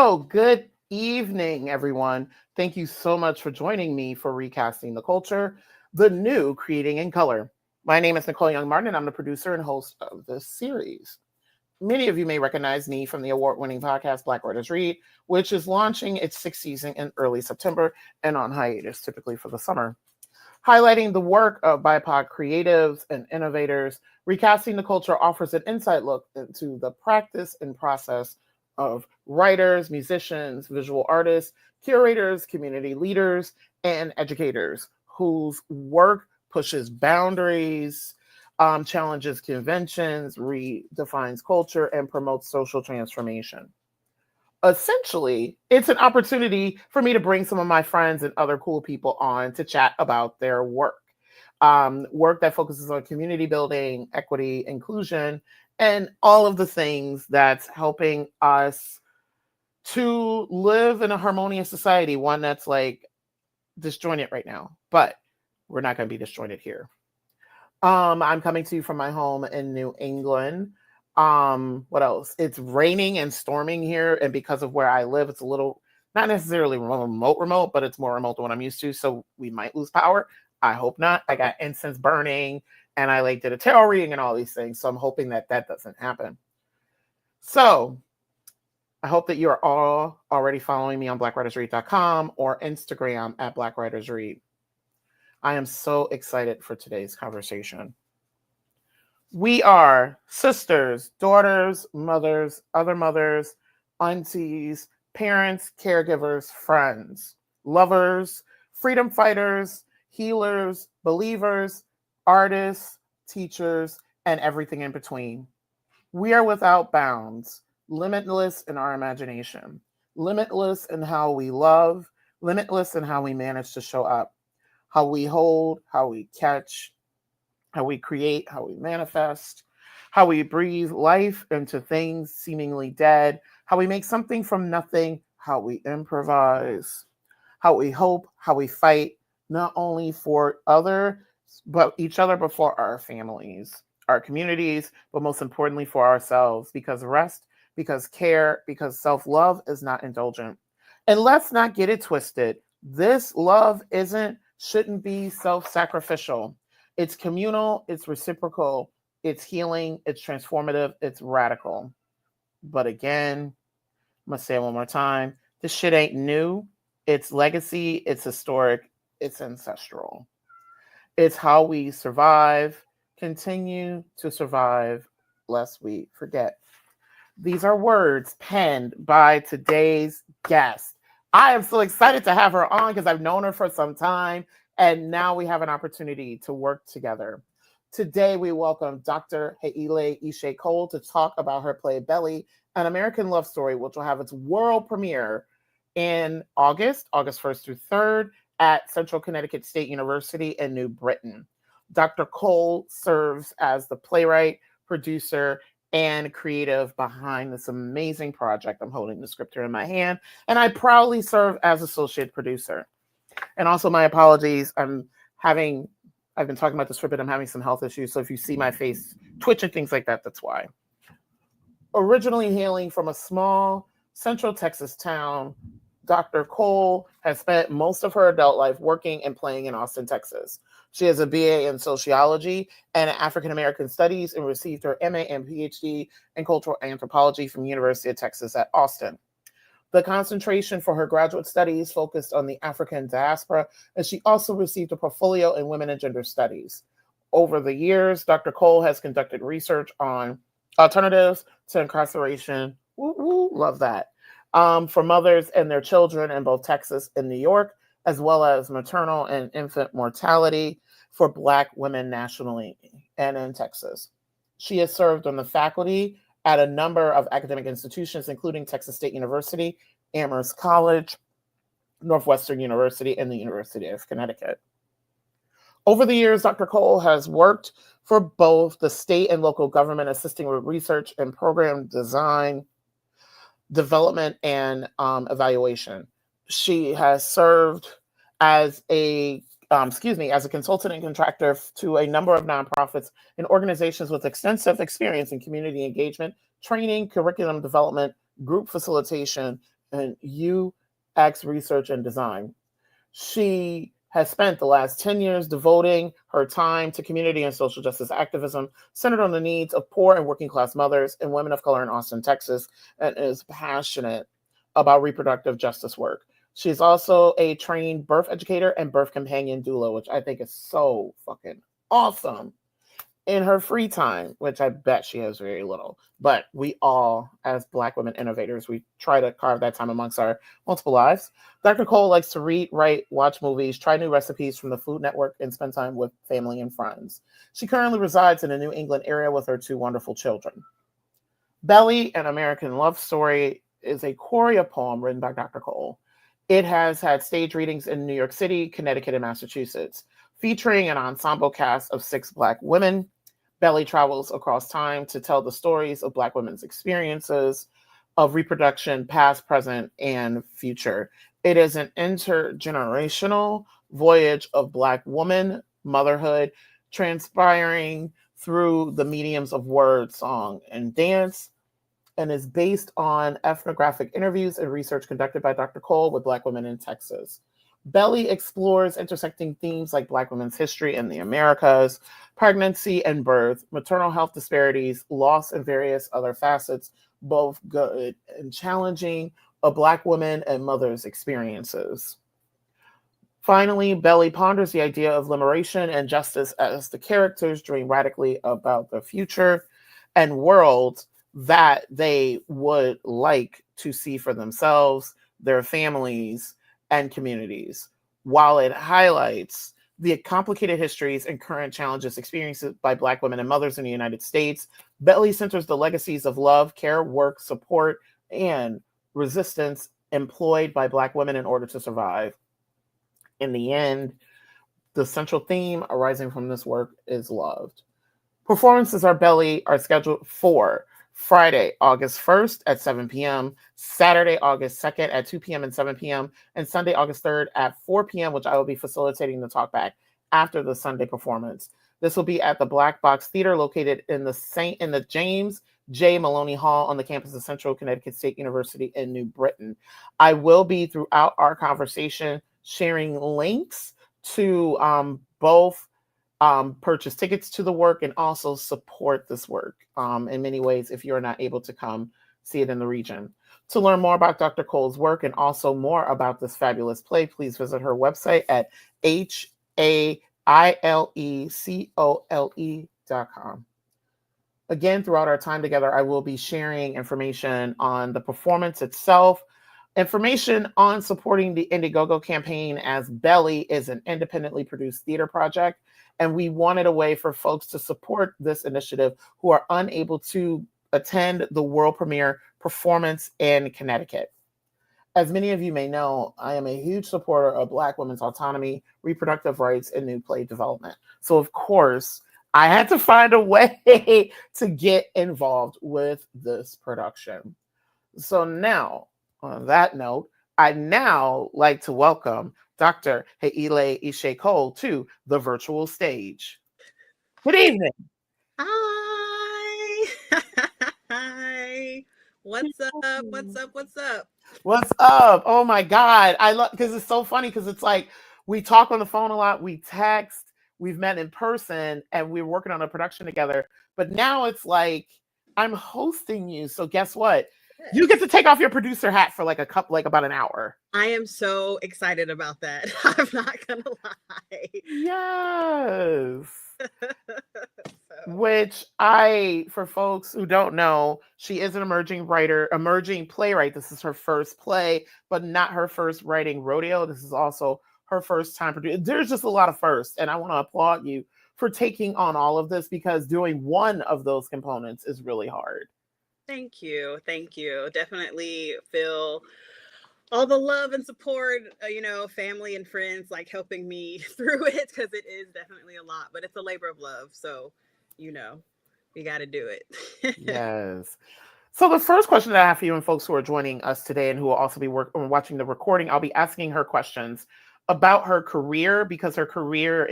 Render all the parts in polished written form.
So, good evening, everyone. Thank you so much for joining me for Recasting the Culture, the new Creating in Color. My name is Nicole Young Martin, and I'm the producer and host of this series. Many of you may recognize me from the award-winning podcast Black Writers Read, which is launching its sixth season in early September and on hiatus, typically for the summer. Highlighting the work of BIPOC creatives and innovators, Recasting the Culture offers an inside look into the practice and process of writers, musicians, visual artists, curators, community leaders, and educators whose work pushes boundaries, challenges conventions, redefines culture, and promotes social transformation. Essentially, it's an opportunity for me to bring some of my friends and other cool people on to chat about their work. Work that focuses on community building, equity, inclusion, and all of the things that's helping us to live in a harmonious society, one that's like disjointed right now, but we're not going to be disjointed here. I'm coming to you from my home in New England. What else? It's raining and storming here, and because of where I live, it's a little not necessarily remote, but it's more remote than what I'm used to. So we might lose power. I hope not. I got incense burning, and I did a tarot reading and all these things. So I'm hoping that doesn't happen. So I hope that you're all already following me on blackwritersread.com or Instagram at blackwritersread. I am so excited for today's conversation. We are sisters, daughters, mothers, other mothers, aunties, parents, caregivers, friends, lovers, freedom fighters, healers, believers, artists, teachers, and everything in between. We are without bounds, limitless in our imagination, limitless in how we love, limitless in how we manage to show up, how we hold, how we catch, how we create, how we manifest, how we breathe life into things seemingly dead, how we make something from nothing, how we improvise, how we hope, how we fight, not only for each other, but for our families, our communities, but most importantly for ourselves, because rest, because care, because self-love is not indulgent. And let's not get it twisted. This love shouldn't be self-sacrificial. It's communal, it's reciprocal, it's healing, it's transformative, it's radical. But again, I'm gonna say it one more time. This shit ain't new. It's legacy, it's historic, it's ancestral. It's how we survive, continue to survive, lest we forget. These are words penned by today's guest. I am so excited to have her on because I've known her for some time, and now we have an opportunity to work together. Today, we welcome Dr. Haile Eshe Cole to talk about her play Belly, an American love story, which will have its world premiere in August 1st through 3rd, at Central Connecticut State University in New Britain. Dr. Cole serves as the playwright, producer, and creative behind this amazing project. I'm holding the script here in my hand, and I proudly serve as associate producer. And also, my apologies. I've been talking about this for a bit. I'm having some health issues. So if you see my face twitch and things like that, that's why. Originally hailing from a small Central Texas town, Dr. Cole has spent most of her adult life working and playing in Austin, Texas. She has a BA in sociology and African American studies and received her MA and PhD in cultural anthropology from University of Texas at Austin. The concentration for her graduate studies focused on the African diaspora, and she also received a portfolio in women and gender studies. Over the years, Dr. Cole has conducted research on alternatives to incarceration. Love that. For mothers and their children in both Texas and New York, as well as maternal and infant mortality for Black women nationally and in Texas. She has served on the faculty at a number of academic institutions, including Texas State University, Amherst College, Northwestern University, and the University of Connecticut. Over the years, Dr. Cole has worked for both the state and local government, assisting with research and program design, development, and evaluation. She has served as a consultant and contractor to a number of nonprofits and organizations with extensive experience in community engagement, training, curriculum development, group facilitation, and UX research and design. She has spent the last 10 years devoting her time to community and social justice activism centered on the needs of poor and working class mothers and women of color in Austin, Texas, and is passionate about reproductive justice work. She's also a trained birth educator and birth companion doula, which I think is so fucking awesome. In her free time, which I bet she has very little, but we all, as Black women innovators, we try to carve that time amongst our multiple lives. Dr. Cole likes to read, write, watch movies, try new recipes from the Food Network, and spend time with family and friends. She currently resides in the New England area with her 2 wonderful children. Belly, an American Love Story, is a choreopoem written by Dr. Cole. It has had stage readings in New York City, Connecticut, and Massachusetts. Featuring an ensemble cast of 6 Black women, Belly travels across time to tell the stories of Black women's experiences of reproduction, past, present, and future. It is an intergenerational voyage of Black woman, motherhood, transpiring through the mediums of word, song, and dance, and is based on ethnographic interviews and research conducted by Dr. Cole with Black women in Texas. Belly explores intersecting themes like Black women's history in the Americas, pregnancy and birth, maternal health disparities, loss, and various other facets, both good and challenging, of Black women and mothers' experiences. Finally, Belly ponders the idea of liberation and justice as the characters dream radically about the future and world that they would like to see for themselves, their families, and communities, while it highlights the complicated histories and current challenges experienced by Black women and mothers in the United States. Belly centers the legacies of love, care, work, support, and resistance employed by Black women in order to survive. In the end, the central theme arising from this work is loved. Performances are scheduled for Friday, August 1st at 7 p.m., Saturday, August 2nd at 2 p.m. and 7 p.m., and Sunday, August 3rd at 4 p.m., which I will be facilitating the talkback after the Sunday performance. This will be at the Black Box Theater located in the James J. Maloney Hall on the campus of Central Connecticut State University in New Britain. I will be, throughout our conversation, sharing links to both purchase tickets to the work and also support this work in many ways if you're not able to come see it in the region. To learn more about Dr. Cole's work and also more about this fabulous play, please visit her website at HAILECOLE.com. Again, throughout our time together, I will be sharing information on the performance itself, information on supporting the Indiegogo campaign, as Belly is an independently produced theater project, and we wanted a way for folks to support this initiative who are unable to attend the world premiere performance in Connecticut. As many of you may know, I am a huge supporter of Black women's autonomy, reproductive rights, and new play development. So, of course, I had to find a way to get involved with this production. So now, on that note, I'd now like to welcome Dr. Haile Eshe Cole to the virtual stage. Good evening. Hi. Hi. What's up? What's up? What's up? What's up? Oh my God. I love, because it's so funny, because it's like we talk on the phone a lot, we text, we've met in person, and we're working on a production together. But now it's like I'm hosting you. So guess what? You get to take off your producer hat for like about an hour. I am so excited about that. I'm not gonna lie. Yes. So. Which for folks who don't know, she is an emerging playwright. This is her first play, but not her first writing rodeo. This is also her first time producing. There's just a lot of firsts, and I want to applaud you for taking on all of this, because doing one of those components is really hard. Thank you. Thank you. Definitely feel all the love and support, family and friends like helping me through it, because it is definitely a lot, but it's a labor of love. So, we got to do it. Yes. So the first question that I have for you and folks who are joining us today and who will also be watching the recording, I'll be asking her questions about her career, because her career,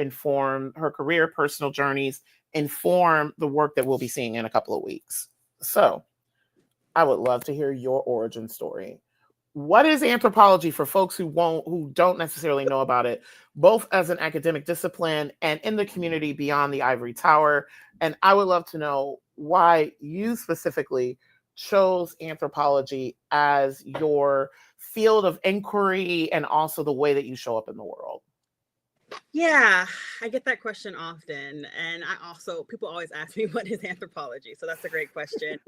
personal journeys inform the work that we'll be seeing in a couple of weeks. So I would love to hear your origin story. What is anthropology for folks who don't necessarily know about it, both as an academic discipline and in the community beyond the ivory tower? And I would love to know why you specifically chose anthropology as your field of inquiry and also the way that you show up in the world. Yeah, I get that question often. And people always ask me, what is anthropology? So that's a great question.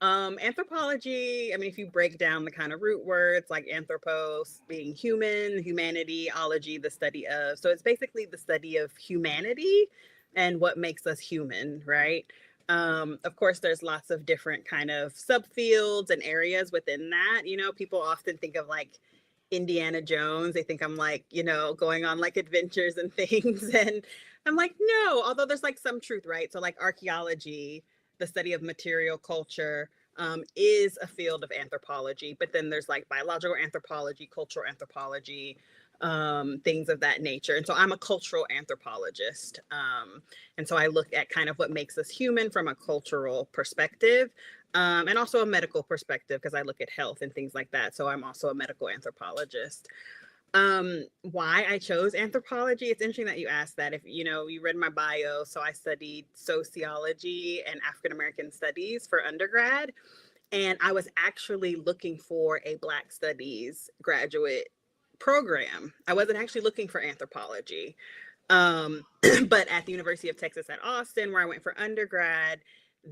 Anthropology, I mean, if you break down the kind of root words like anthropos being human, humanity, ology, the study of. So it's basically the study of humanity and what makes us human, right? Of course, there's lots of different kind of subfields and areas within that. People often think of like Indiana Jones. They think I'm like, going on like adventures and things. And I'm like, no, although there's like some truth, right? So like archaeology, the study of material culture, is a field of anthropology, but then there's like biological anthropology, cultural anthropology, things of that nature. And so I'm a cultural anthropologist. And so I look at kind of what makes us human from a cultural perspective, and also a medical perspective, because I look at health and things like that. So I'm also a medical anthropologist. Why I chose anthropology, it's interesting that you asked that. If you read my bio, so I studied sociology and African American studies for undergrad, and I was actually looking for a Black Studies graduate program. I wasn't actually looking for anthropology. But at the University of Texas at Austin, where I went for undergrad,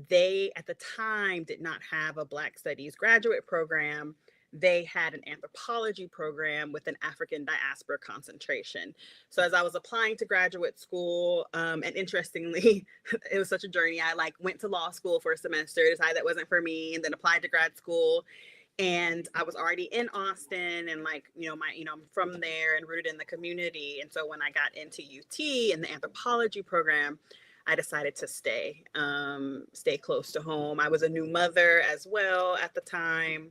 they at the time did not have a Black Studies graduate program. They had an anthropology program with an African diaspora concentration. So as I was applying to graduate school, and interestingly, it was such a journey. I like went to law school for a semester, decided that wasn't for me, and then applied to grad school. And I was already in Austin, and like, I'm from there and rooted in the community. And so when I got into UT and the anthropology program, I decided to stay close to home. I was a new mother as well at the time.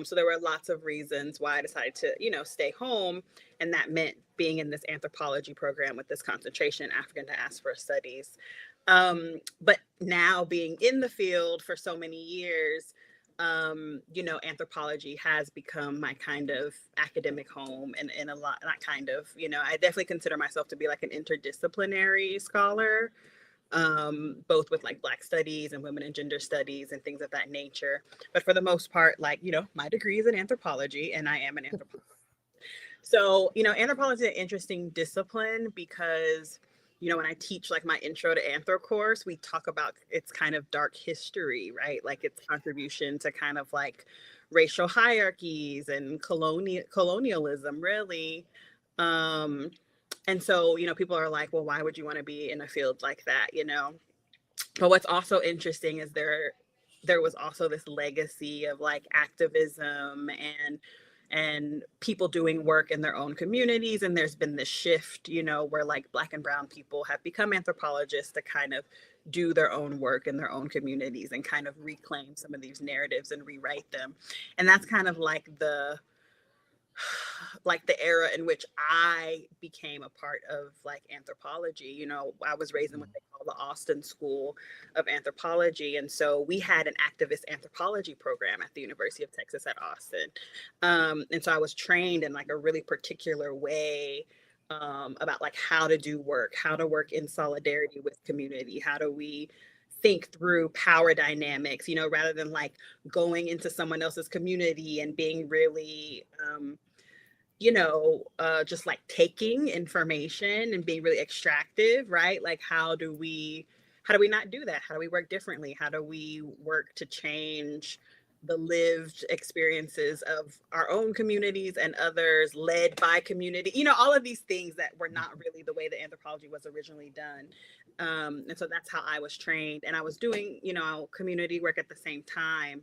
So there were lots of reasons why I decided to, stay home. And that meant being in this anthropology program with this concentration in African diaspora studies. But now being in the field for so many years, anthropology has become my kind of academic home, and in a lot, not kind of, I definitely consider myself to be like an interdisciplinary scholar, both with like Black studies and women and gender studies and things of that nature. But for the most part, like, my degree is in anthropology and I am an anthropologist. So, anthropology is an interesting discipline because, when I teach like my intro to anthro course, we talk about its kind of dark history, right? Like its contribution to kind of like racial hierarchies and colonialism, really. Um, and so, people are like, well, why would you want to be in a field like that, But what's also interesting is there was also this legacy of like activism and people doing work in their own communities. And there's been this shift, where like Black and brown people have become anthropologists to kind of do their own work in their own communities and kind of reclaim some of these narratives and rewrite them. And that's kind of like the era in which I became a part of like anthropology. I was raised in what they call the Austin School of Anthropology. And so we had an activist anthropology program at the University of Texas at Austin. And so I was trained in like a really particular way, about like how to do work, how to work in solidarity with community, how do we think through power dynamics, rather than like going into someone else's community and being really, just like taking information and being really extractive, right? Like how do we not do that? How do we work differently? How do we work to change the lived experiences of our own communities and others, led by community, all of these things that were not really the way that anthropology was originally done. And so that's how I was trained, and I was doing, community work at the same time.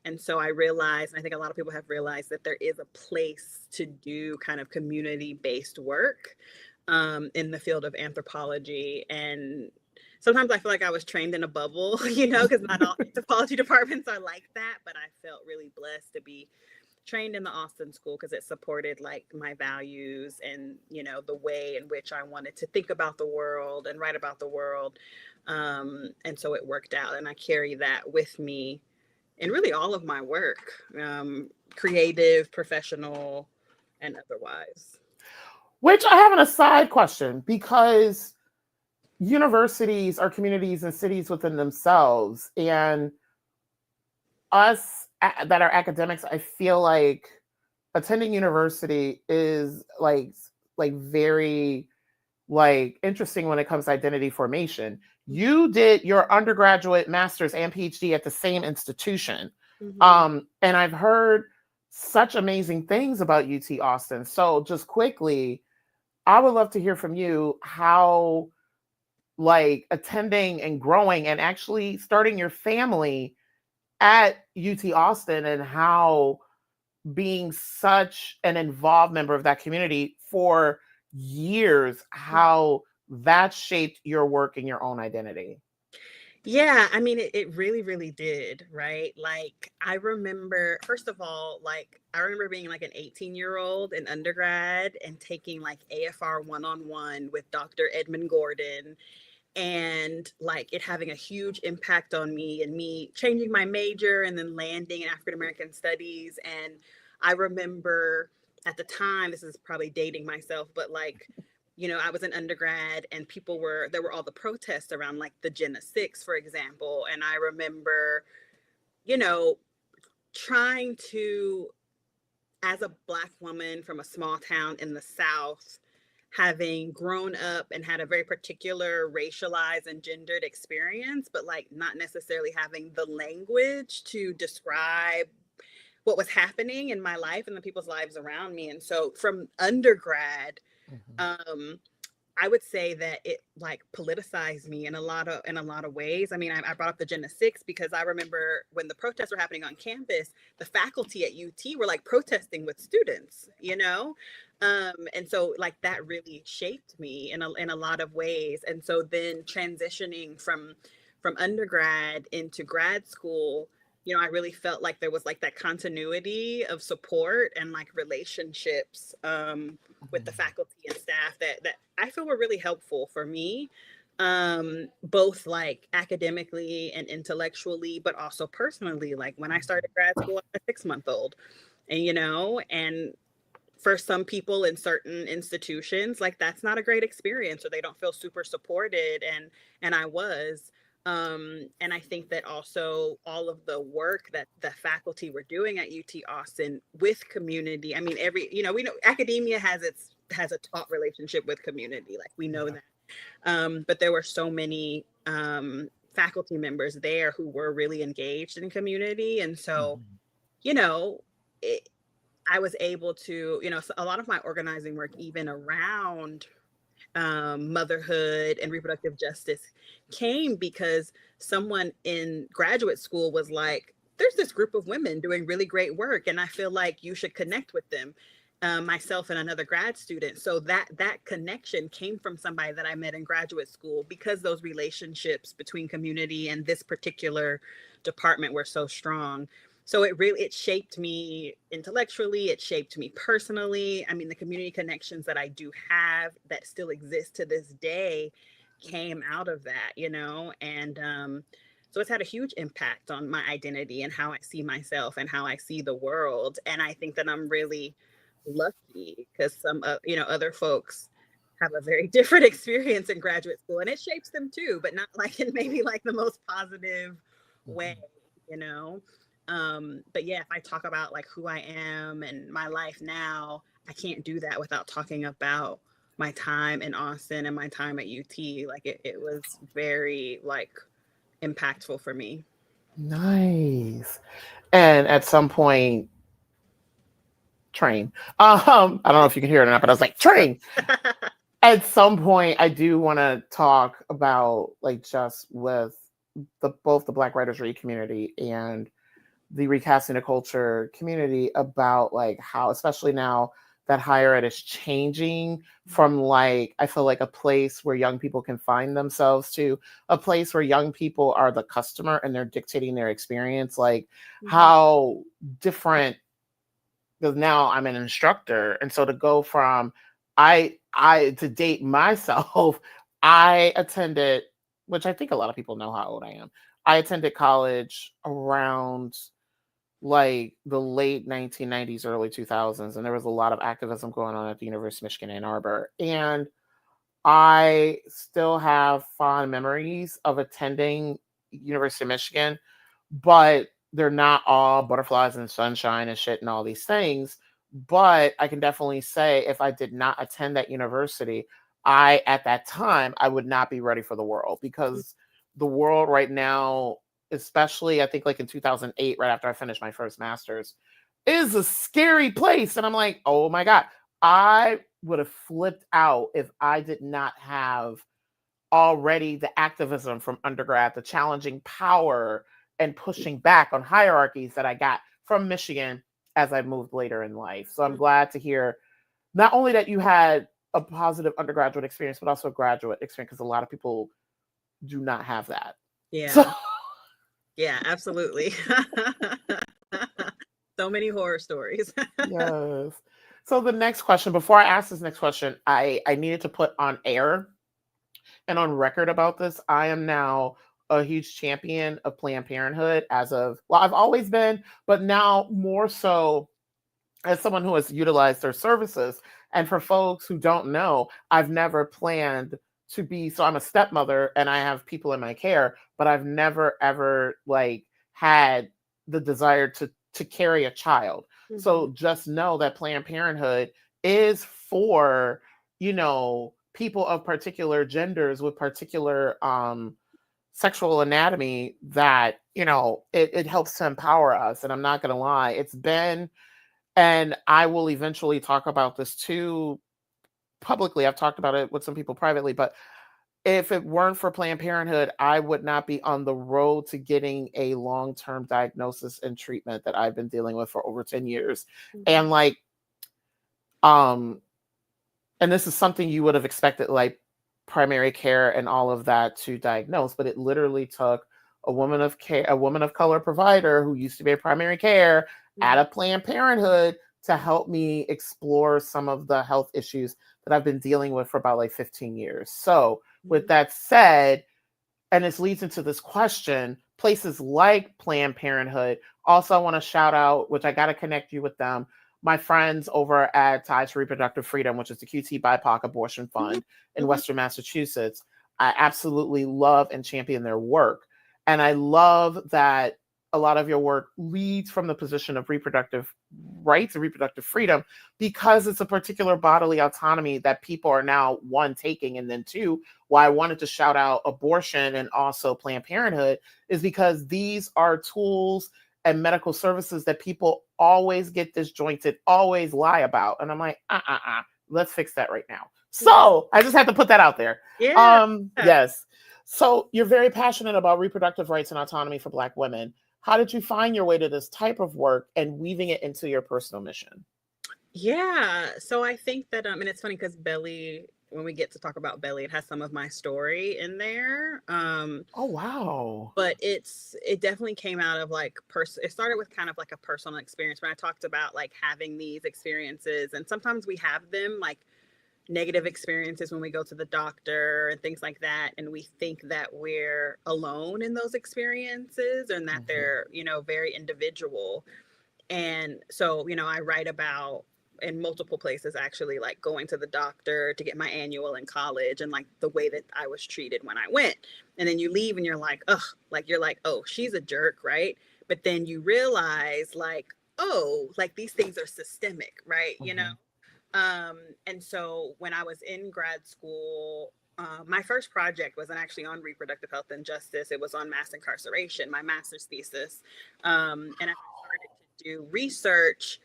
And so I realized, and I think a lot of people have realized, that there is a place to do kind of community-based work, in the field of anthropology. And sometimes I feel like I was trained in a bubble, because not all anthropology departments are like that. But I felt really blessed to be trained in the Austin School because it supported like my values and, the way in which I wanted to think about the world and write about the world. And so it worked out, and I carry that with me in really all of my work, creative, professional, and otherwise. Which I have an aside question, because universities are communities and cities within themselves, and us that are academics, I feel like attending university is like very like interesting when it comes to identity formation. You did your undergraduate, master's, and PhD at the same institution. And I've heard such amazing things about UT Austin. So just quickly, I would love to hear from you how like attending and growing and actually starting your family at UT Austin, and how being such an involved member of that community for years, how that shaped your work and your own identity. Yeah, I mean, it really, really did, right? Like, I remember, first of all, like, I remember being like an 18-year-old in undergrad and taking like AFR 1-on-1 with Dr. Edmund Gordon, and like it having a huge impact on me and me changing my major and then landing in African American studies. And I remember at the time, this is probably dating myself, but like, I was an undergrad and there were all the protests around like the Jenna 6, for example. And I remember, you know, trying to, as a Black woman from a small town in the South, having grown up and had a very particular racialized and gendered experience, but like not necessarily having the language to describe what was happening in my life and the people's lives around me. And so from undergrad, um, I would say that it like politicized me in a lot of ways. I mean, I brought up the Jenna 6 because I remember when the protests were happening on campus, the faculty at UT were like protesting with students, and so like that really shaped me in a lot of ways. And so then transitioning from undergrad into grad school, I really felt like there was like that continuity of support and like relationships with the faculty and staff that I feel were really helpful for me, both like academically and intellectually, but also personally. Like when I started grad school, I was a 6-month-old, and for some people in certain institutions, like that's not a great experience, or they don't feel super supported. And I was. And I think that also all of the work that the faculty were doing at UT Austin with community. I mean, we know academia has a taut relationship with community, like we know that. But there were so many faculty members there who were really engaged in community. And so, I was able to, so a lot of my organizing work, even around motherhood and reproductive justice, came because someone in graduate school was like, there's this group of women doing really great work, and I feel like you should connect with them. Myself and another grad student. So that connection came from somebody that I met in graduate school, because those relationships between community and this particular department were so strong. So it shaped me intellectually, it shaped me personally. I mean, the community connections that I do have that still exist to this day came out of that, and so it's had a huge impact on my identity and how I see myself and how I see the world. And I think that I'm really lucky because some other folks have a very different experience in graduate school, and it shapes them too, but not like in maybe like the most positive way, but yeah, if I talk about like who I am and my life now, I can't do that without talking about my time in Austin and my time at UT. Like it was very like impactful for me. Nice. And at some point, train. I don't know if you can hear it or not, but I was like, train. At some point, I do want to talk about like just with both the Black Writers Read community and the Recasting the Culture community, about like how, especially now that higher ed is changing from like, I feel like a place where young people can find themselves to a place where young people are the customer and they're dictating their experience. Like how different, because now I'm an instructor. And so to go from, I to date myself, I attended, which I think a lot of people know how old I am. I attended college around like the late 1990s, early 2000s, and there was a lot of activism going on at the University of Michigan, Ann Arbor. And I still have fond memories of attending University of Michigan, but they're not all butterflies and sunshine and shit and all these things. But I can definitely say if I did not attend that university, at that time, I would not be ready for the world, because the world right now, especially I think like in 2008, right after I finished my first master's, is a scary place. And I'm like, oh my God, I would have flipped out if I did not have already the activism from undergrad, the challenging power and pushing back on hierarchies that I got from Michigan as I moved later in life. So I'm glad to hear not only that you had a positive undergraduate experience, but also a graduate experience, because a lot of people do not have that. Yeah. So, yeah, absolutely. So many horror stories. yes. So the next question, before I ask this next question, I needed to put on air and on record about this. I am now a huge champion of Planned Parenthood well, I've always been, but now more so as someone who has utilized their services. And for folks who don't know, I've never planned to be, so I'm a stepmother and I have people in my care, but I've never ever like had the desire to carry a child. Mm-hmm. So just know that Planned Parenthood is for, people of particular genders with particular sexual anatomy, that, it helps to empower us. And I'm not going to lie, it's been, and I will eventually talk about this too publicly. I've talked about it with some people privately, but if it weren't for Planned Parenthood, I would not be on the road to getting a long-term diagnosis and treatment that I've been dealing with for over 10 years. Mm-hmm. And like, and this is something you would have expected, like primary care and all of that to diagnose, but it literally took a woman of color provider who used to be a primary care at a Planned Parenthood to help me explore some of the health issues that I've been dealing with for about like 15 years. So with that said, and this leads into this question, places like Planned Parenthood, also I want to shout out, which I got to connect you with them, my friends over at Ties for Reproductive Freedom, which is the QT BIPOC Abortion Fund in Western Massachusetts. I absolutely love and champion their work. And I love that a lot of your work leads from the position of reproductive rights and reproductive freedom, because it's a particular bodily autonomy that people are now, one, taking, and then two, why I wanted to shout out abortion and also Planned Parenthood is because these are tools and medical services that people always get disjointed, always lie about. And I'm like, let's fix that right now. So I just have to put that out there. Yes. So you're very passionate about reproductive rights and autonomy for Black women. How did you find your way to this type of work and weaving it into your personal mission? Yeah. So I think that, and it's funny because Belly, when we get to talk about Belly, it has some of my story in there. Oh, wow. But it definitely came out of like, it started with kind of like a personal experience when I talked about like having these experiences. And sometimes we have them like negative experiences when we go to the doctor and things like that. And we think that we're alone in those experiences and that they're, very individual. And so, I write about in multiple places, actually, like going to the doctor to get my annual in college and like the way that I was treated when I went. And then you leave and you're like, ugh, like you're like, oh, she's a jerk, right? But then you realize like, oh, like these things are systemic, right? And so when I was in grad school, my first project wasn't actually on reproductive health and justice. It was on mass incarceration, my master's thesis. And I started to do research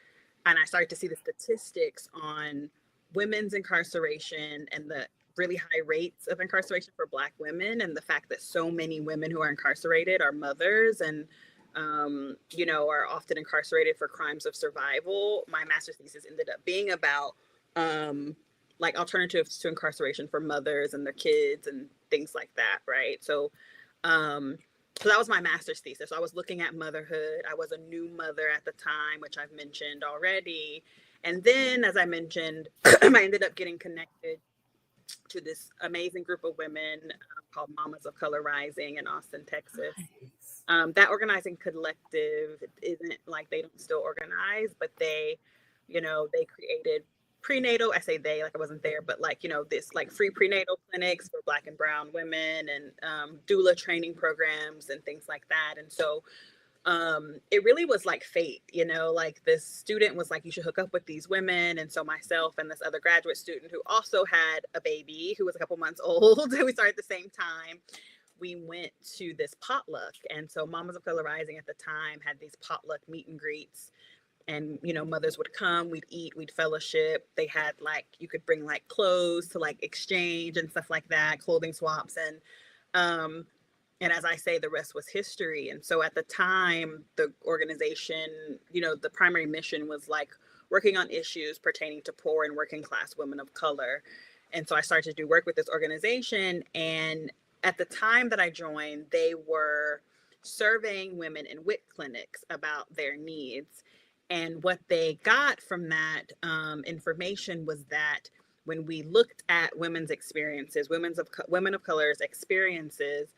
and I started to see the statistics on women's incarceration and the really high rates of incarceration for Black women, and the fact that so many women who are incarcerated are mothers and are often incarcerated for crimes of survival. My master's thesis ended up being about like alternatives to incarceration for mothers and their kids and things like that, right? So that was my master's thesis. So I was looking at motherhood. I was a new mother at the time, which I've mentioned already. And then, as I mentioned, I ended up getting connected to this amazing group of women called Mamas of Color Rising in Austin, Texas. That organizing collective isn't like they don't still organize, but they, they created prenatal, I say they, like I wasn't there, but like, this like free prenatal clinics for Black and brown women and doula training programs and things like that. And so it really was like fate, like this student was like, you should hook up with these women. And so myself and this other graduate student who also had a baby who was a couple months old, we started at the same time. We went to this potluck. And so Mamas of Color Rising at the time had these potluck meet and greets. And, mothers would come, we'd eat, we'd fellowship. They had like, you could bring like clothes to like exchange and stuff like that, clothing swaps. And as I say, the rest was history. And so at the time, the organization, the primary mission was like working on issues pertaining to poor and working class women of color. And so I started to do work with this organization. And at the time that I joined, they were surveying women in WIC clinics about their needs. And what they got from that information was that when we looked at women's experiences, women of color's experiences,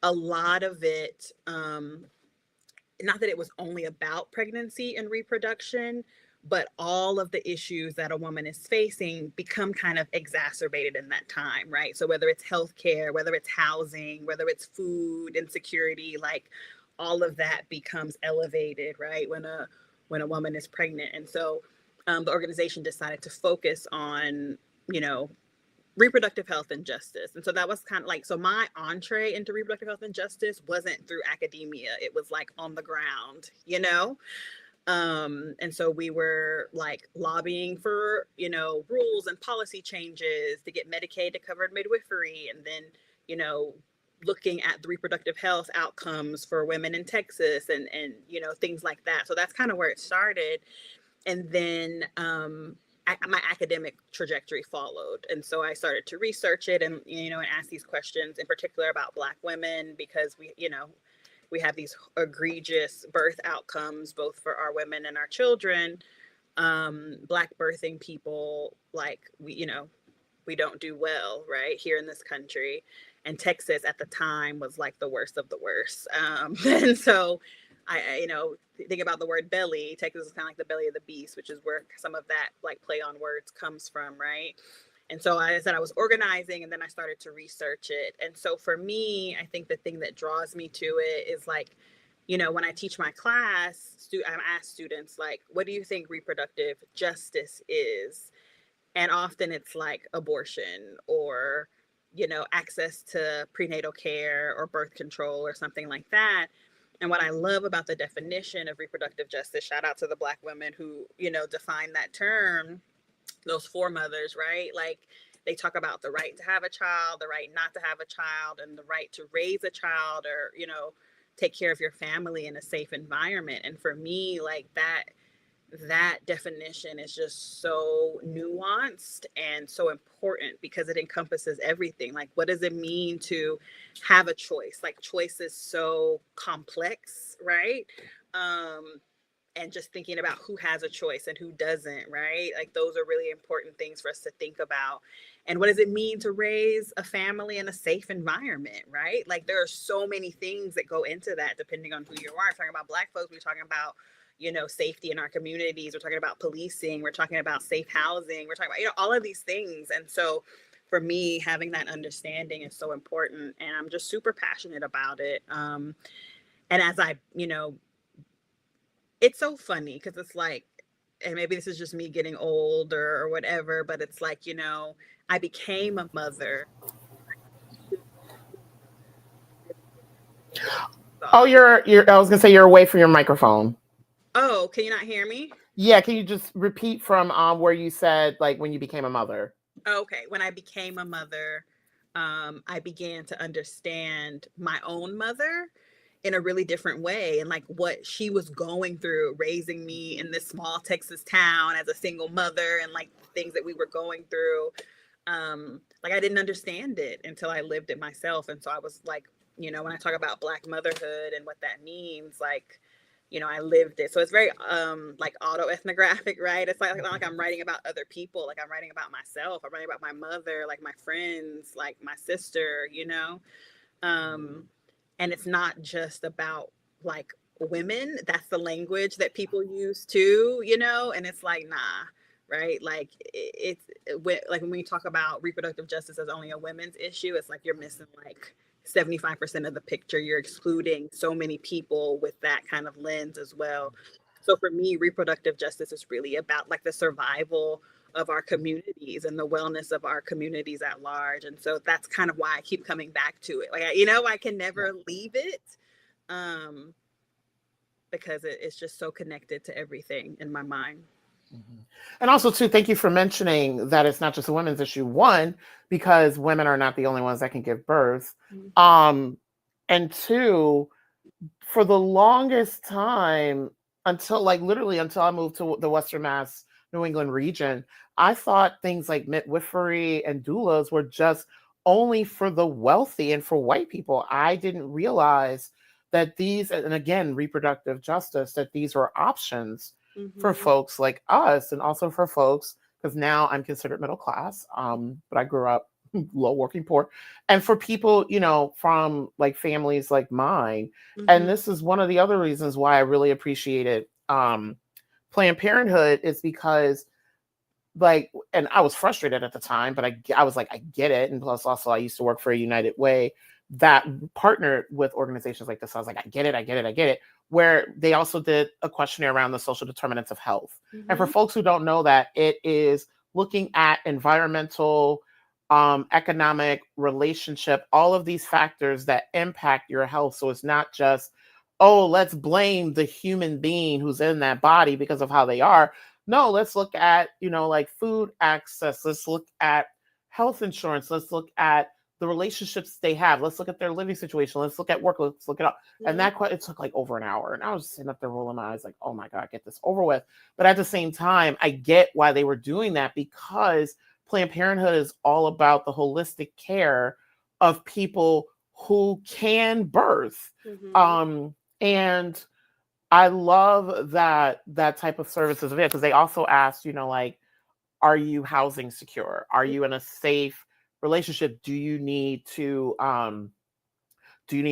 a lot of it, not that it was only about pregnancy and reproduction, but all of the issues that a woman is facing become kind of exacerbated in that time, right? So whether it's healthcare, whether it's housing, whether it's food insecurity, like all of that becomes elevated, right? When a woman is pregnant. And so the organization decided to focus on, reproductive health and justice. And so that was kind of like, so my entree into reproductive health and justice wasn't through academia. It was like on the ground, and so we were like lobbying for, rules and policy changes to get Medicaid to cover midwifery. And then, looking at the reproductive health outcomes for women in Texas and things like that. So that's kind of where it started. And then, my academic trajectory followed. And so I started to research it and, and ask these questions in particular about Black women, because we have these egregious birth outcomes, both for our women and our children. Black birthing people, like we don't do well, right, here in this country. And Texas at the time was like the worst of the worst. And so I think about the word belly. Texas is kind of like the belly of the beast, which is where some of that like play on words comes from, right? And so I said I was organizing, and then I started to research it. And so for me, I think the thing that draws me to it is like, when I teach my class, I ask students like, what do you think reproductive justice is? And often it's like abortion or, access to prenatal care or birth control or something like that. And what I love about the definition of reproductive justice, shout out to the Black women who, define that term, those foremothers, right? Like they talk about the right to have a child, the right not to have a child, and the right to raise a child or, take care of your family in a safe environment. And for me, like that definition is just so nuanced and so important because it encompasses everything. Like, what does it mean to have a choice? Like, choice is so complex, right? And just thinking about who has a choice and who doesn't, right? Like, those are really important things for us to think about. And what does it mean to raise a family in a safe environment, right? Like, there are so many things that go into that depending on who you are. We're talking about Black folks, we're talking about safety in our communities. We're talking about policing. We're talking about safe housing. We're talking about, all of these things. And so for me, having that understanding is so important. And I'm just super passionate about it. And as I, it's so funny because it's like, and maybe this is just me getting old or whatever, but it's like, I became a mother. Oh, I was gonna say you're away from your microphone. Oh, can you not hear me? Yeah, can you just repeat from where you said like when you became a mother? Okay, when I became a mother, I began to understand my own mother in a really different way and like what she was going through raising me in this small Texas town as a single mother and like the things that we were going through. Like I didn't understand it until I lived it myself. And so I was like, when I talk about Black motherhood and what that means, like I lived it. So it's very like autoethnographic, right? It's like not like I'm writing about other people, like I'm writing about myself. I'm writing about my mother, like my friends, like my sister, and it's not just about like women. That's the language that people use too, and it's like, nah, right? Like like when we talk about reproductive justice as only a women's issue, it's like you're missing like 75% of the picture. You're excluding so many people with that kind of lens as well. So for me, reproductive justice is really about like the survival of our communities and the wellness of our communities at large. And so that's kind of why I keep coming back to it. Like, I can never leave it, because it's just so connected to everything in my mind. Mhm. And also, too, thank you for mentioning that it's not just a women's issue. One, because women are not the only ones that can give birth. Mm-hmm. And two, for the longest time, until like literally until I moved to the Western Mass, New England region, I thought things like midwifery and doulas were just only for the wealthy and for white people. I didn't realize that these, and again, reproductive justice, that these were options for Mm-hmm. folks like us, and also for folks, because now I'm considered middle class, but I grew up low working poor, and for people, from like families like mine. And Mm-hmm. this is one of the other reasons why I really appreciated Planned Parenthood, is because, like, and I was frustrated at the time, but I was like, I get it. And plus, also, I used to work for a United Way that partnered with organizations like this. I was like, I get it, I get it, I get it. Where they also did a questionnaire around the social determinants of health. Mm-hmm. And for folks who don't know that, it is looking at environmental, economic, relationship, all of these factors that impact your health. So it's not just, oh, let's blame the human being who's in that body because of how they are. No, let's look at, like food access. Let's look at health insurance. Let's look at the relationships they have. Let's look at their living situation. Let's look at work. Let's look it up. And it took like over an hour. And I was sitting up there rolling my eyes like, oh my God, get this over with. But at the same time, I get why they were doing that, because Planned Parenthood is all about the holistic care of people who can birth. Mm-hmm. And I love that type of services available, because they also asked, like, are you housing secure? Are you in a safe relationship? Do you need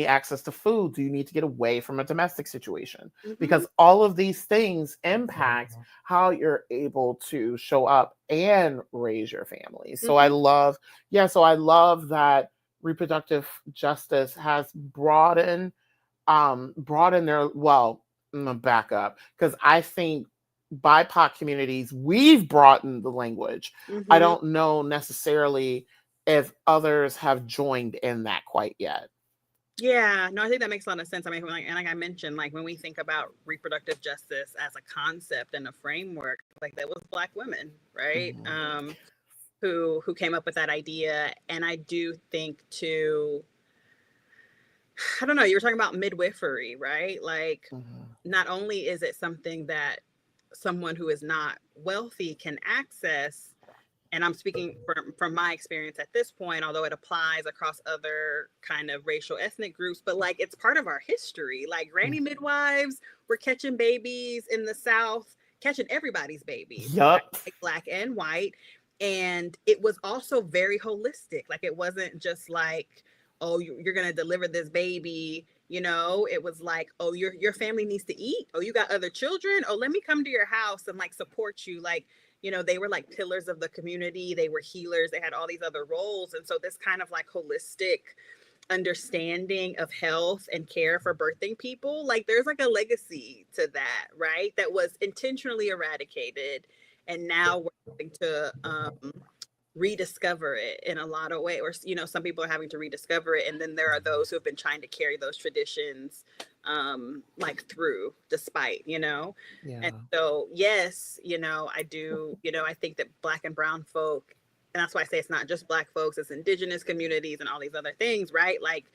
access to food? Do you need to get away from a domestic situation? Mm-hmm. Because all of these things impact how you're able to show up and raise your family. So I love that reproductive justice has broadened their, well, I'm gonna back up, because I think BIPOC communities, we've broadened the language. Mm-hmm. I don't know necessarily if others have joined in that quite yet. Yeah, no, I think that makes a lot of sense. I mean, like I mentioned, like when we think about reproductive justice as a concept and a framework, like that was Black women, right? Mm-hmm. Who came up with that idea. And I do think too, I don't know, you were talking about midwifery, right? Like, Mm-hmm. not only is it something that someone who is not wealthy can access, and I'm speaking from my experience at this point, although it applies across other kind of racial ethnic groups, but like it's part of our history. Like granny midwives were catching babies in the South, catching everybody's babies, right? Yup. Like Black and white. And it was also very holistic. Like it wasn't just like, oh, you're going to deliver this baby. It was like, oh, your family needs to eat. Oh, you got other children. Oh, let me come to your house and like support you. Like, they were like pillars of the community. They were healers. They had all these other roles. And so this kind of like holistic understanding of health and care for birthing people, like there's like a legacy to that, right? That was intentionally eradicated. And now we're having to rediscover it in a lot of ways. Or, some people are having to rediscover it. And then there are those who have been trying to carry those traditions like through, despite, Yeah. And so, yes, I do, I think that Black and brown folk, and that's why I say it's not just Black folks, it's indigenous communities and all these other things, right? Like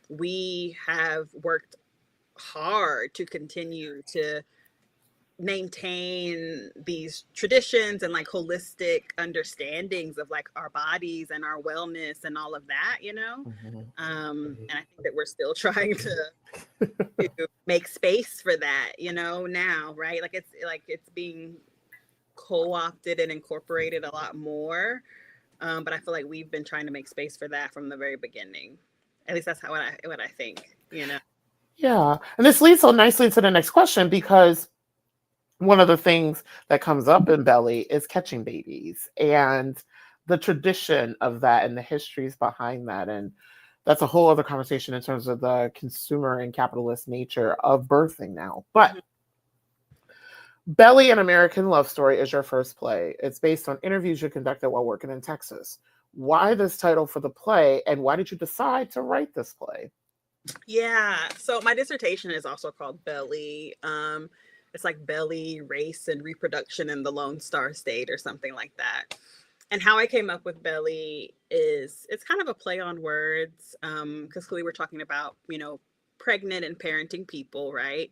we have worked hard to continue to maintain these traditions and like holistic understandings of like our bodies and our wellness and all of that, you know. And I think that we're still trying to make space for that, you know, now, right? Like it's being co-opted and incorporated a lot more. But I feel like we've been trying to make space for that from the very beginning. At least that's what I think, you know. Yeah. And this leads so nicely to the next question, because one of the things that comes up in Belly is catching babies and the tradition of that and the histories behind that. And that's a whole other conversation in terms of the consumer and capitalist nature of birthing now. But Belly, an American Love Story is your first play. It's based on interviews you conducted while working in Texas. Why this title for the play, and why did you decide to write this play? Yeah, so my dissertation is also called Belly. It's like Belly, Race, and Reproduction in the Lone Star State or something like that. And how I came up with Belly is it's kind of a play on words, because clearly we're talking about, you know, pregnant and parenting people, right?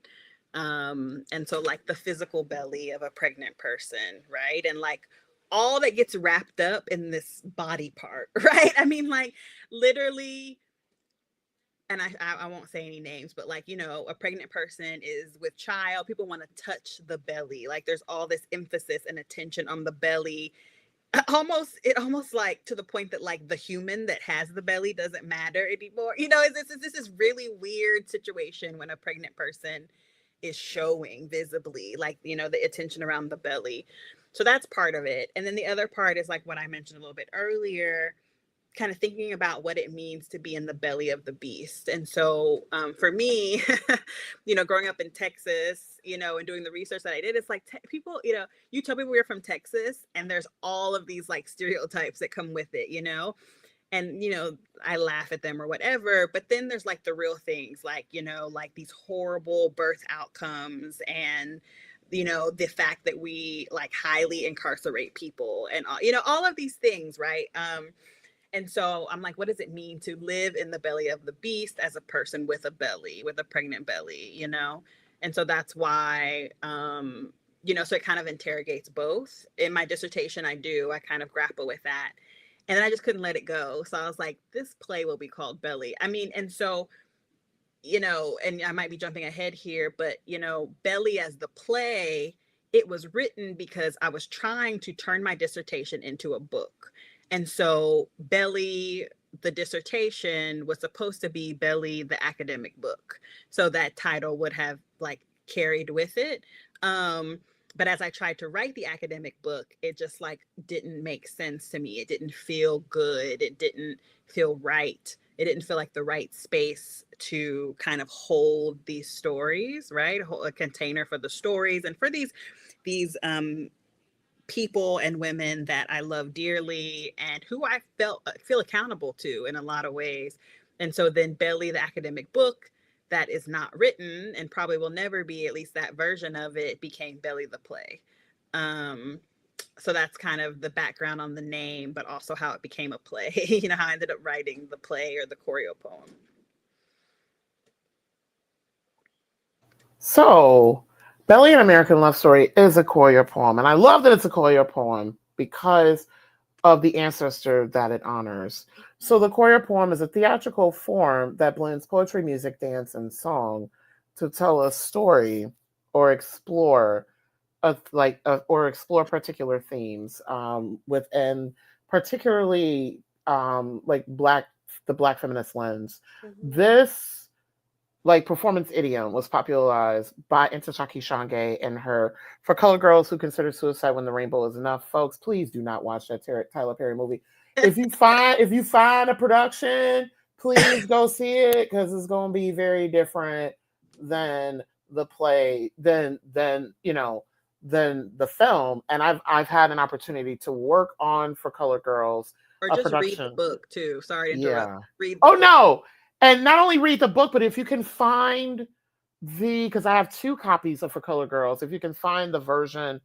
And so like the physical belly of a pregnant person, right? And like all that gets wrapped up in this body part, right? I mean, like literally, and I won't say any names, but like, you know, a pregnant person is with child, people want to touch the belly. Like there's all this emphasis and attention on the belly. It almost like to the point that like the human that has the belly doesn't matter anymore. You know, this is really weird situation when a pregnant person is showing visibly, like, you know, the attention around the belly. So that's part of it. And then the other part is like what I mentioned a little bit earlier, kind of thinking about what it means to be in the belly of the beast. And so for me, you know, growing up in Texas, you know, and doing the research that I did, it's like people, you know, you tell people you're from Texas and there's all of these like stereotypes that come with it, you know, and, you know, I laugh at them or whatever, but then there's like the real things, like, you know, like these horrible birth outcomes and, you know, the fact that we like highly incarcerate people and, you know, all of these things, right? And so I'm like, what does it mean to live in the belly of the beast as a person with a belly, with a pregnant belly, you know? And so that's why, you know, so it kind of interrogates both. In my dissertation, I kind of grapple with that. And then I just couldn't let it go. So I was like, this play will be called Belly. I mean, and so, you know, and I might be jumping ahead here, but, you know, Belly as the play, it was written because I was trying to turn my dissertation into a book. And so Belly, the dissertation, was supposed to be Belly, the academic book. So that title would have like carried with it. But as I tried to write the academic book, it just like didn't make sense to me. It didn't feel good. It didn't feel right. It didn't feel like the right space to kind of hold these stories, right? Hold a container for the stories and for these people and women that I love dearly and who I feel accountable to in a lot of ways. And so then Belly, the academic book that is not written and probably will never be, at least that version of it, became Belly the play. So that's kind of the background on the name, but also how it became a play, you know, how I ended up writing the play or the choreopoem. So, Belly, an American Love Story is a choreopoem. And I love that it's a choreopoem because of the ancestor that it honors. So the choreopoem is a theatrical form that blends poetry, music, dance, and song to tell a story or explore particular themes within particularly like the Black feminist lens. Mm-hmm. This like performance idiom was popularized by Ntozake Shange and her For Colored Girls Who Consider Suicide When the Rainbow Is Enough. Folks, please do not watch that Tyler Perry movie. If you find a production, please go see it because it's going to be very different than the play, than the film. And I've had an opportunity to work on For Colored Girls, or a just production. read the book too. Sorry to interrupt. Yeah. Read the book. book. No. And not only read the book, but if you can find because I have 2 copies of For Colored Girls, if you can find the version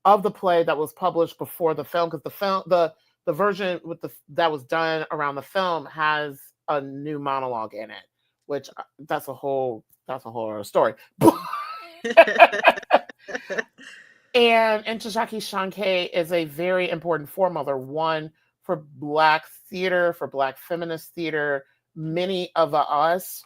of the play that was published before the film, because the version that was done around the film has a new monologue in it, which that's a whole other story. And Ntozake Shange is a very important foremother, one for Black theater, for Black feminist theater. Many of us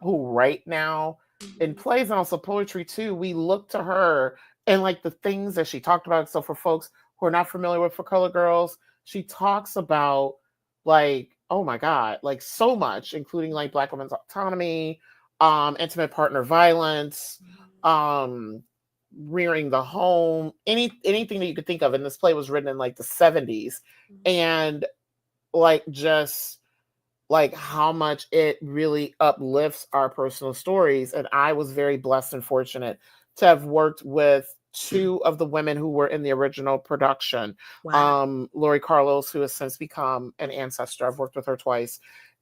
who right now in plays and also poetry too, we look to her and like the things that she talked about. So for folks who are not familiar with For Color Girls, she talks about like, oh my God, like so much, including like Black women's autonomy, intimate partner violence, um, rearing the home, anything that you could think of. And this play was written in like the 70s. And like just like how much it really uplifts our personal stories. And I was very blessed and fortunate to have worked with two of the women who were in the original production. Wow. Lori Carlos, who has since become an ancestor. I've worked with her twice.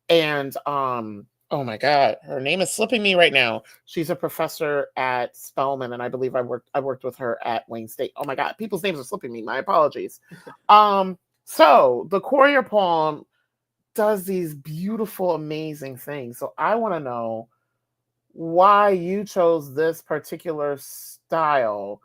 And oh my God, her name is slipping me right now. She's a professor at Spelman, and I believe I worked with her at Wayne State. Oh my God, people's names are slipping me. My apologies. So the choreopoem does these beautiful, amazing things. So I want to know why you chose this particular style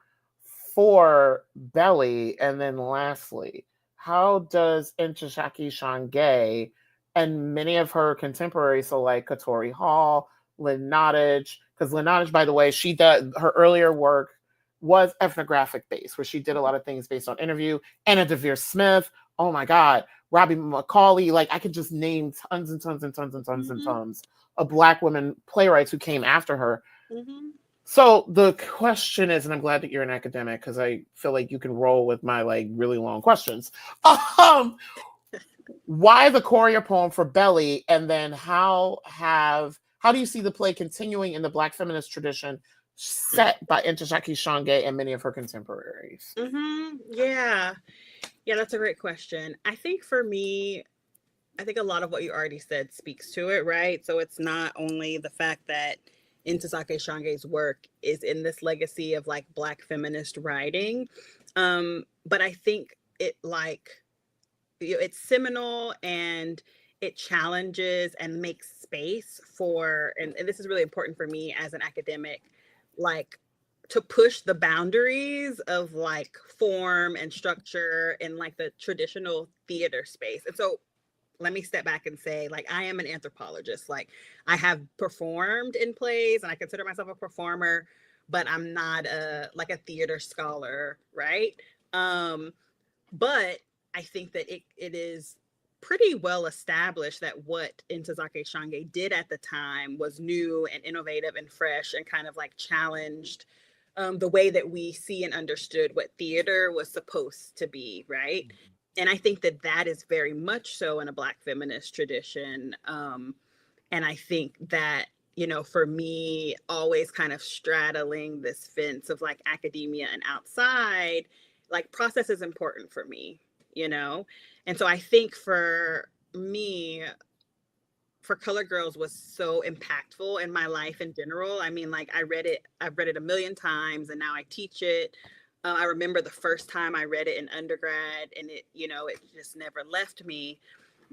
for Belly. And then lastly, how does Ntozake Shange and many of her contemporaries, so like Katori Hall, Lynn Nottage, because Lynn Nottage, by the way, she did her earlier work was ethnographic based, where she did a lot of things based on interview. Anna Devere Smith, oh my God, Robbie McCauley, like I could just name tons and tons and tons and tons and tons of Black women playwrights who came after her. So the question is, and I'm glad that you're an academic because I feel like you can roll with my like really long questions. Why the choreopoem for Belly, and then how do you see the play continuing in the Black feminist tradition set by Ntozake Shange and many of her contemporaries? Yeah. Yeah, that's a great question. I think for me, I think a lot of what you already said speaks to it, right? So it's not only the fact that Ntozake Shange's work is in this legacy of like Black feminist writing, but I think it like it's seminal and it challenges and makes space for, and this is really important for me as an academic, like to push the boundaries of like form and structure in like the traditional theater space. And so let me step back and say, like, I am an anthropologist. Like, I have performed in plays and I consider myself a performer, but I'm not a theater scholar, right? Um, but I think that it is pretty well established that what Ntozake Shange did at the time was new and innovative and fresh and kind of like challenged the way that we see and understood what theater was supposed to be, right? And I think that that is very much so in a Black feminist tradition. And I think that, you know, for me, always kind of straddling this fence of like academia and outside, like process is important for me, you know? And so I think for me, For Color Girls was so impactful in my life in general. I mean, like I've read it a million times and now I teach it. I remember the first time I read it in undergrad and it, you know, it just never left me.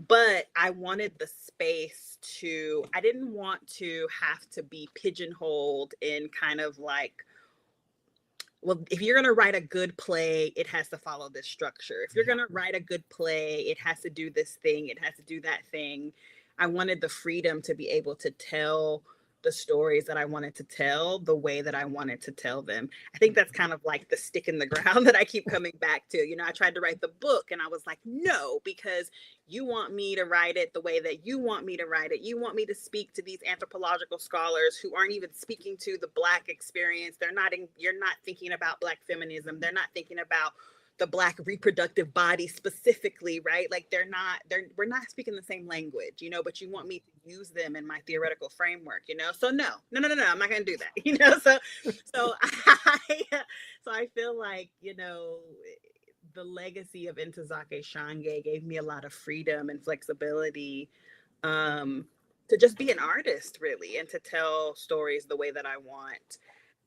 But I wanted the space to, I didn't want to have to be pigeonholed in kind of like, well, if you're going to write a good play, it has to follow this structure. If you're going to write a good play, it has to do this thing, it has to do that thing. I wanted the freedom to be able to tell the stories that I wanted to tell the way that I wanted to tell them. I think that's kind of like the stick in the ground that I keep coming back to. You know, I tried to write the book and I was like, no, because you want me to write it the way that you want me to write it. You want me to speak to these anthropological scholars who aren't even speaking to the Black experience. You're not thinking about Black feminism. They're not thinking about the Black reproductive body specifically, right? Like we're not speaking the same language, you know, but you want me to use them in my theoretical framework, you know? So no, I'm not going to do that, you know? So I feel like, you know, the legacy of Ntozake Shange gave me a lot of freedom and flexibility to just be an artist really and to tell stories the way that I want.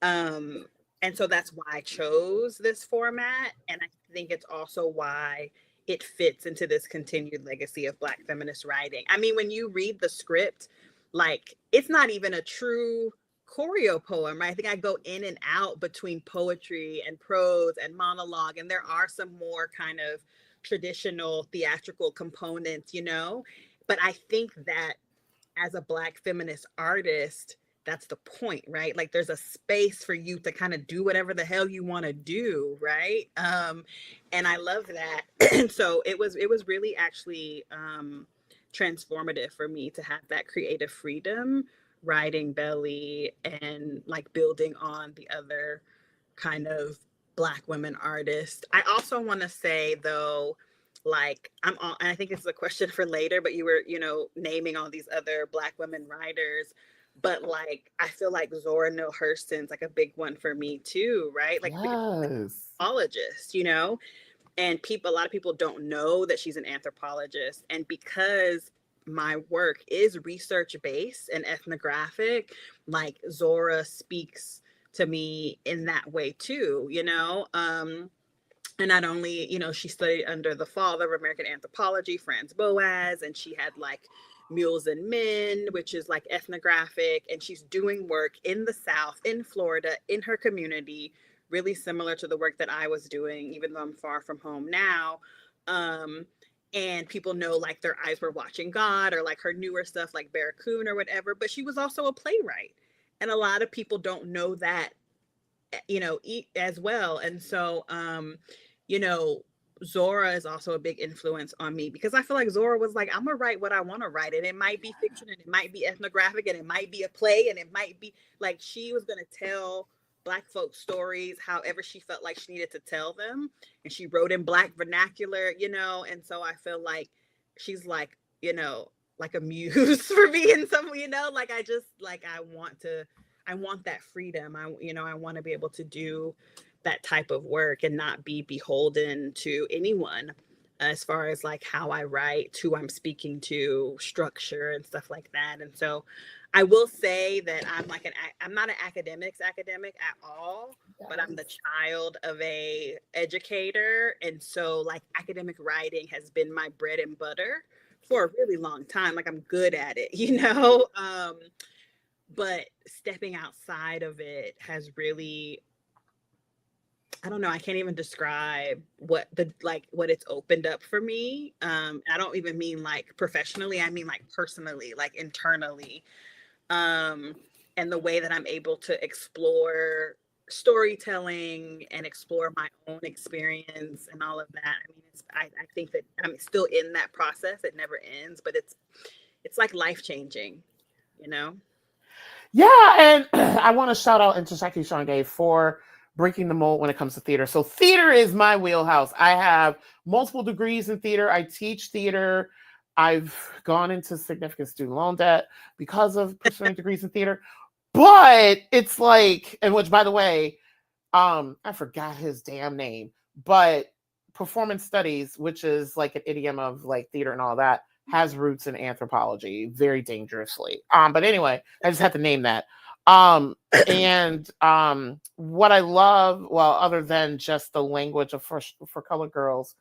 Um, and so that's why I chose this format. And I think it's also why it fits into this continued legacy of Black feminist writing. I mean, when you read the script, like it's not even a true choreopoem, right? I think I go in and out between poetry and prose and monologue, and there are some more kind of traditional theatrical components, but I think that as a Black feminist artist, that's the point, right? Like there's a space for you to kind of do whatever the hell you want to do, right? And I love that. And so it was really actually transformative for me to have that creative freedom writing Belly and like building on the other kind of Black women artists. I also want to say though, like and I think this is a question for later, but you were, naming all these other Black women writers, but like I feel like Zora Neale Hurston's like a big one for me too, right? Like Yes. anthropologist, and a lot of people don't know that she's an anthropologist, and because my work is research based and ethnographic, like Zora speaks to me in that way too, and not only, she studied under the father of American anthropology, Franz Boas, and she had like Mules and Men, which is like ethnographic, and she's doing work in the South, in Florida, in her community, really similar to the work that I was doing, even though I'm far from home now. And people know like Their Eyes Were Watching God, or like her newer stuff like Barracoon or whatever, but she was also a playwright. And a lot of people don't know that, as well. And so, Zora is also a big influence on me, because I feel like Zora was like, I'm gonna write what I want to write, and it might be fiction, and it might be ethnographic, and it might be a play, and it might be like she was gonna tell Black folk stories however she felt like she needed to tell them, and she wrote in Black vernacular, and so I feel like she's like, like a muse for me in some, like I just like I want that freedom. I want to be able to do that type of work and not be beholden to anyone as far as like how I write, who I'm speaking to, structure and stuff like that. And so I will say that I'm not an academic at all, yes, but I'm the child of a educator. And so like academic writing has been my bread and butter for a really long time. Like I'm good at it, but stepping outside of it has really, I don't know, I can't even describe what it's opened up for me. I don't even mean like professionally, I mean like personally, like internally. And the way that I'm able to explore storytelling and explore my own experience and all of that. I mean, I think that I'm still in that process. It never ends, but it's like life-changing, Yeah, and I want to shout out Intersecting Shangay for breaking the mold when it comes to theater. So theater is my wheelhouse. I have multiple degrees in theater. I teach theater. I've gone into significant student loan debt because of pursuing degrees in theater. But it's like, and which, by the way, I forgot his damn name, but performance studies, which is like an idiom of like theater and all that, has roots in anthropology very dangerously. But anyway, I just had to name that. And what I love, well, other than just the language of for colored girls,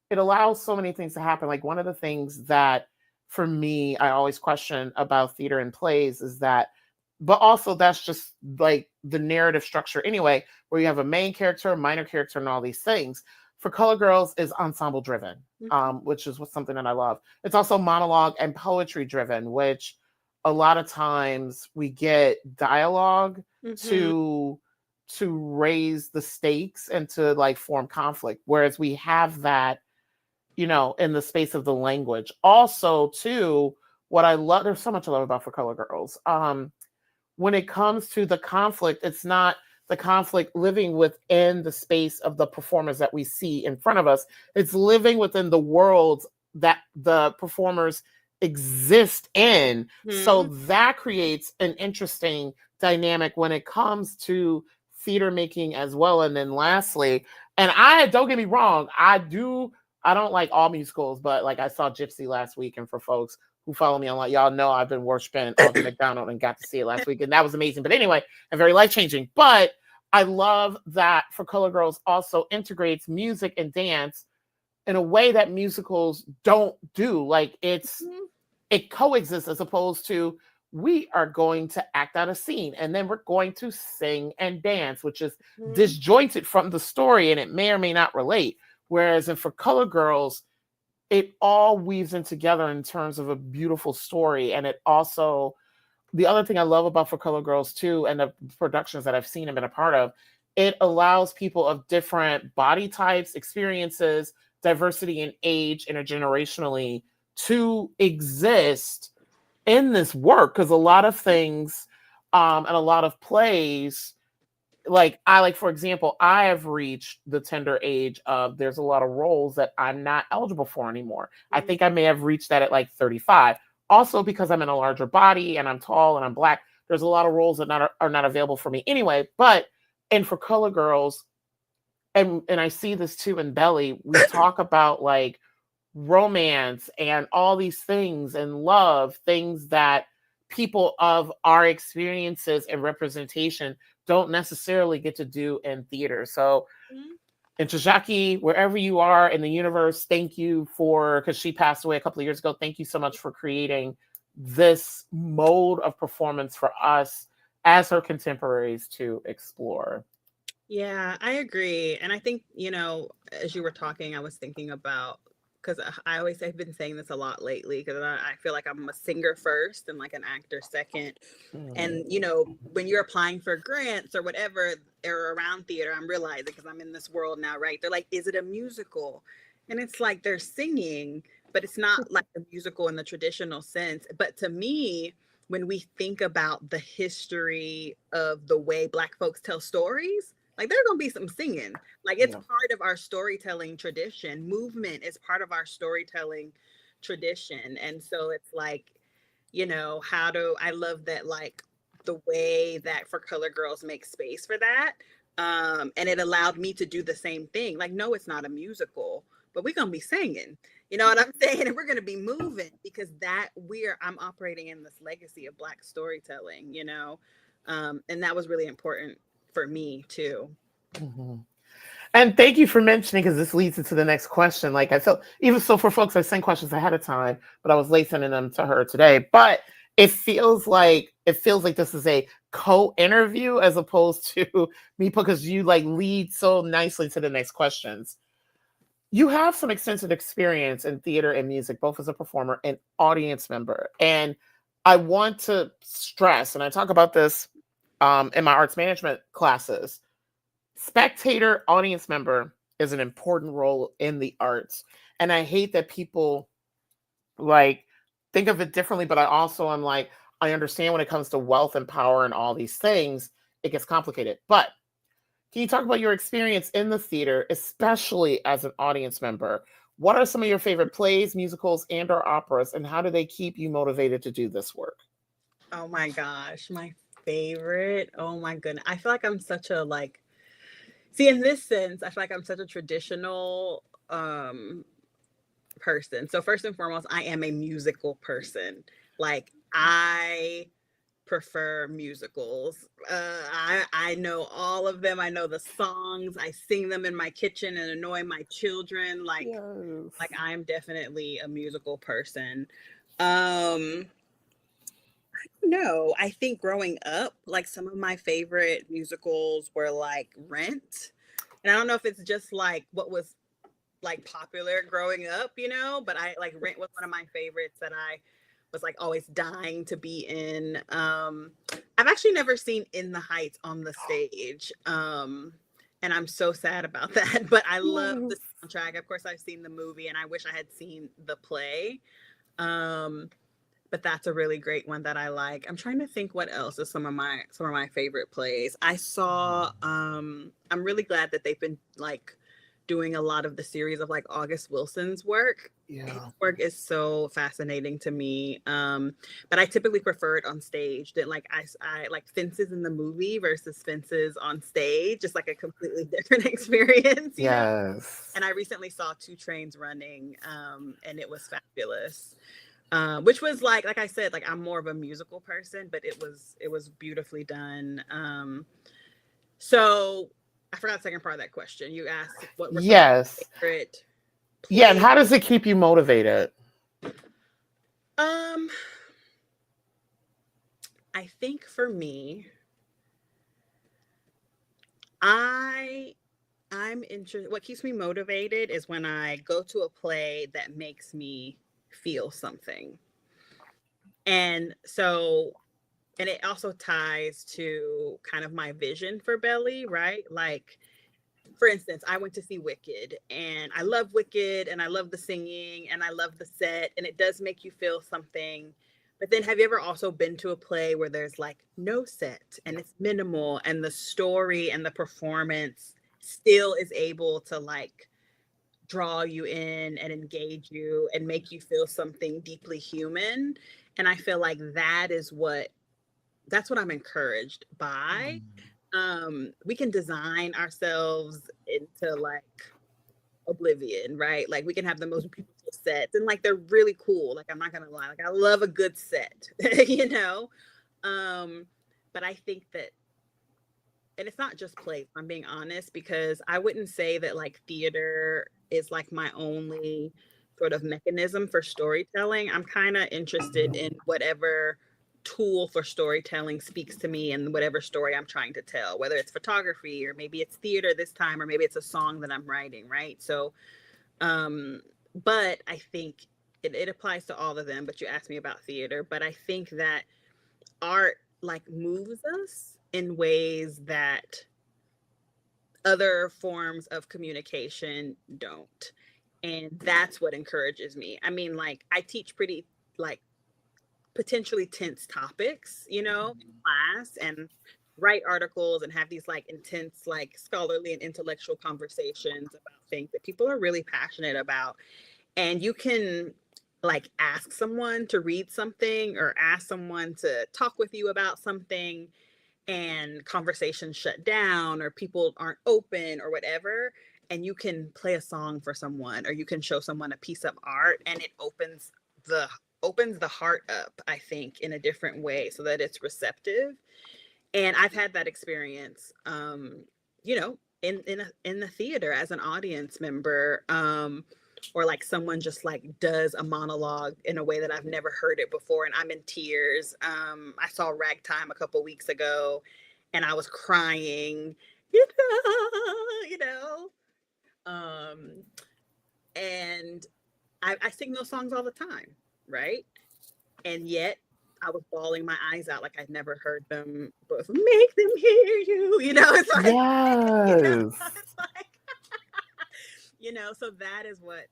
it allows so many things to happen. Like one of the things that for me, I always question about theater and plays is that, but also that's just like the narrative structure anyway, where you have a main character, a minor character, and all these things. For colored girls is ensemble driven, which is something that I love. It's also monologue and poetry driven, which a lot of times we get dialogue to raise the stakes and to like form conflict. Whereas we have that, in the space of the language. Also, too, what I love, there's so much I love about For Colored Girls. When it comes to the conflict, it's not the conflict living within the space of the performers that we see in front of us. It's living within the worlds that the performers exist in. So that creates an interesting dynamic when it comes to theater making as well. And then lastly, and don't get me wrong, I don't like all musicals, but like I saw Gypsy last week, and for folks who follow me online, y'all know I've been worshiping Audrey McDonald and got to see it last week, and that was amazing. But anyway, and very life-changing. But I love that For Colored Girls also integrates music and dance in a way that musicals don't do. Like it coexists, as opposed to we are going to act out a scene and then we're going to sing and dance, which is Mhm. disjointed from the story and it may or may not relate. Whereas in For Color Girls, it all weaves in together in terms of a beautiful story. And it also, the other thing I love about For Color Girls too, and the productions that I've seen and been a part of, it allows people of different body types, experiences, diversity in age, intergenerationally to exist in this work. Because a lot of things and a lot of plays, like for example, I have reached the tender age of there's a lot of roles that I'm not eligible for anymore. I think I may have reached that at like 35. Also because I'm in a larger body and I'm tall and I'm Black, there's a lot of roles that are not available for me anyway. But and For Color Girls, and I see this too in Belly, we talk about like romance and all these things and love, things that people of our experiences and representation don't necessarily get to do in theater. So, Mhm. and Tajaki, wherever you are in the universe, thank you for, because she passed away a couple of years ago, thank you so much for creating this mode of performance for us as her contemporaries to explore. Yeah, I agree. And I think, as you were talking, I was thinking about, because I always have been saying this a lot lately, because I feel like I'm a singer first and like an actor second. And, when you're applying for grants or whatever, or around theater, I'm realizing, because I'm in this world now, right? They're like, is it a musical? And it's like they're singing, but it's not like a musical in the traditional sense. But to me, when we think about the history of the way Black folks tell stories, like there's gonna be some singing. Like it's Yeah. part of our storytelling tradition. Movement is part of our storytelling tradition. And so it's like, how do I love that, like the way that For Color Girls make space for that. And it allowed me to do the same thing. Like, no, it's not a musical, but we're gonna be singing. You know what I'm saying? And we're gonna be moving, because I'm operating in this legacy of Black storytelling, and that was really important for me too. Mhm. And thank you for mentioning, because this leads into the next question. Like I felt, even so for folks, I sent questions ahead of time, but I was late sending them to her today. But it feels like this is a co-interview as opposed to me, because you like lead so nicely to the next questions. You have some extensive experience in theater and music, both as a performer and audience member. And I want to stress, and I talk about this in my arts management classes, spectator audience member is an important role in the arts. And I hate that people like think of it differently, but I also am like, I understand when it comes to wealth and power and all these things, it gets complicated. But can you talk about your experience in the theater, especially as an audience member? What are some of your favorite plays, musicals, and or operas, and how do they keep you motivated to do this work? Oh my gosh, my favorite. Oh my goodness. I feel like I'm such a like see, in this sense, I feel like I'm such a traditional person. So first and foremost, I am a musical person. Like I prefer musicals. I know all of them. I know the songs. I sing them in my kitchen and annoy my children. Yes. Like I'm definitely a musical person. Um no, I think growing up, like some of my favorite musicals were like Rent. And I don't know if it's just like what was like popular growing up, but I like Rent was one of my favorites that I was like always dying to be in. I've actually never seen In the Heights on the stage. And I'm so sad about that, but I love the Yes. soundtrack. Of course, I've seen the movie and I wish I had seen the play. Um, but that's a really great one that I like. I'm trying to think what else is some of my favorite plays. I'm really glad that they've been like doing a lot of the series of like August Wilson's work. His Yeah. work is so fascinating to me. But I typically prefer it on stage. That like I like Fences in the movie versus Fences on stage, just like a completely different experience. Yes. And I recently saw Two Trains Running, and it was fabulous. Which was like I said, like I'm more of a musical person, but it was beautifully done. So I forgot the second part of that question. You asked what were some of Yes. my favorite Yeah. And plays. how does it keep you motivated? Um, I think for me, I'm interested. What keeps me motivated is when I go to a play that makes me feel something. And so, and it also ties to kind of my vision for Belly, right? Like, for instance, I went to see Wicked, and I love Wicked, and I love the singing, and I love the set, and it does make you feel something. But then, have you ever also been to a play where there's like no set and it's minimal, and the story and the performance still is able to like draw you in and engage you and make you feel something deeply human? And I feel like that's what I'm encouraged by. We can design ourselves into like oblivion, right? Like we can have the most beautiful sets and like they're really cool. Like I'm not gonna lie, like I love a good set, you know. Um, but I think that, and it's not just plays, I'm being honest, because I wouldn't say that like theater is like my only sort of mechanism for storytelling. I'm kind of interested in whatever tool for storytelling speaks to me and whatever story I'm trying to tell, whether it's photography or maybe it's theater this time, or maybe it's a song that I'm writing, right? So, um, but I think it applies to all of them, but you asked me about theater, but I think that art like moves us in ways that other forms of communication don't. And that's what encourages me. I mean, like I teach pretty like potentially tense topics, you know, in class, and write articles and have these like intense, like scholarly and intellectual conversations about things that people are really passionate about. And you can like ask someone to read something or ask someone to talk with you about something, and conversations shut down or people aren't open or whatever, and you can play a song for someone or you can show someone a piece of art, and it opens the heart up, I think, in a different way so that it's receptive. And I've had that experience, you know, in the theater as an audience member, or like someone just like does a monologue in a way that I've never heard it before, and I'm in tears. I saw Ragtime a couple weeks ago, and I was crying, you know, um, and I sing those songs all the time, right? And yet I was bawling my eyes out like I'd never heard them, but make them hear you, you know, it's like, you know, Yes. it's like, you know, so that is what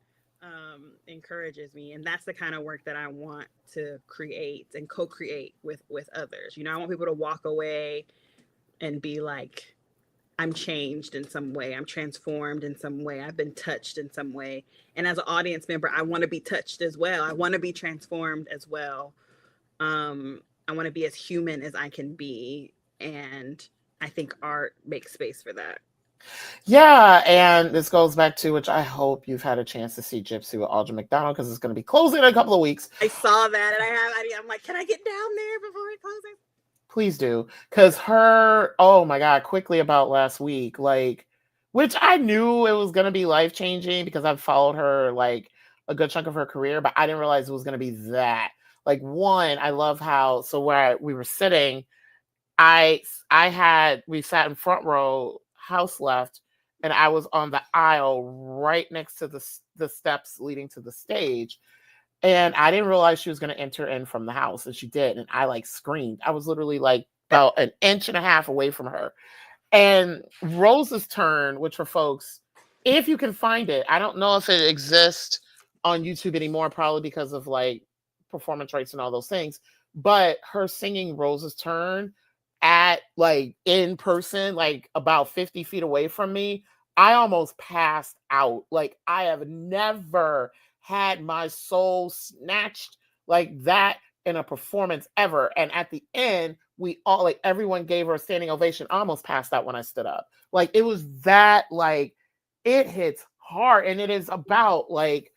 encourages me. And that's the kind of work that I want to create and co-create with others. You know, I want people to walk away and be like, I'm changed in some way. I'm transformed in some way. I've been touched in some way. And as an audience member, I want to be touched as well. I want to be transformed as well. I want to be as human as I can be. And I think art makes space for that. Yeah, and this goes back to, which I hope you've had a chance to see Gypsy with Audra McDonald, because it's going to be closing in a couple of weeks. I saw that, and I'm like, can I get down there before it closes? Please do, because oh my God, quickly about last week, like, which I knew it was going to be life changing because I've followed her like a good chunk of her career, but I didn't realize it was going to be that. Like, one, I love how, so where we were sitting, we sat in front row, house left, and I was on the aisle right next to the steps leading to the stage. And I didn't realize she was going to enter in from the house, and she did. And I like screamed. I was literally like about an inch and a half away from her. And Rose's turn, which for folks, if you can find it, I don't know if it exists on YouTube anymore, probably because of like performance rights and all those things. But her singing Rose's turn at like in person, like about 50 feet away from me, I almost passed out. Like I have never had my soul snatched like that in a performance ever. And at the end, we all like everyone gave her a standing ovation. I almost passed out when I stood up. Like it was that, like it hits hard, and it is about like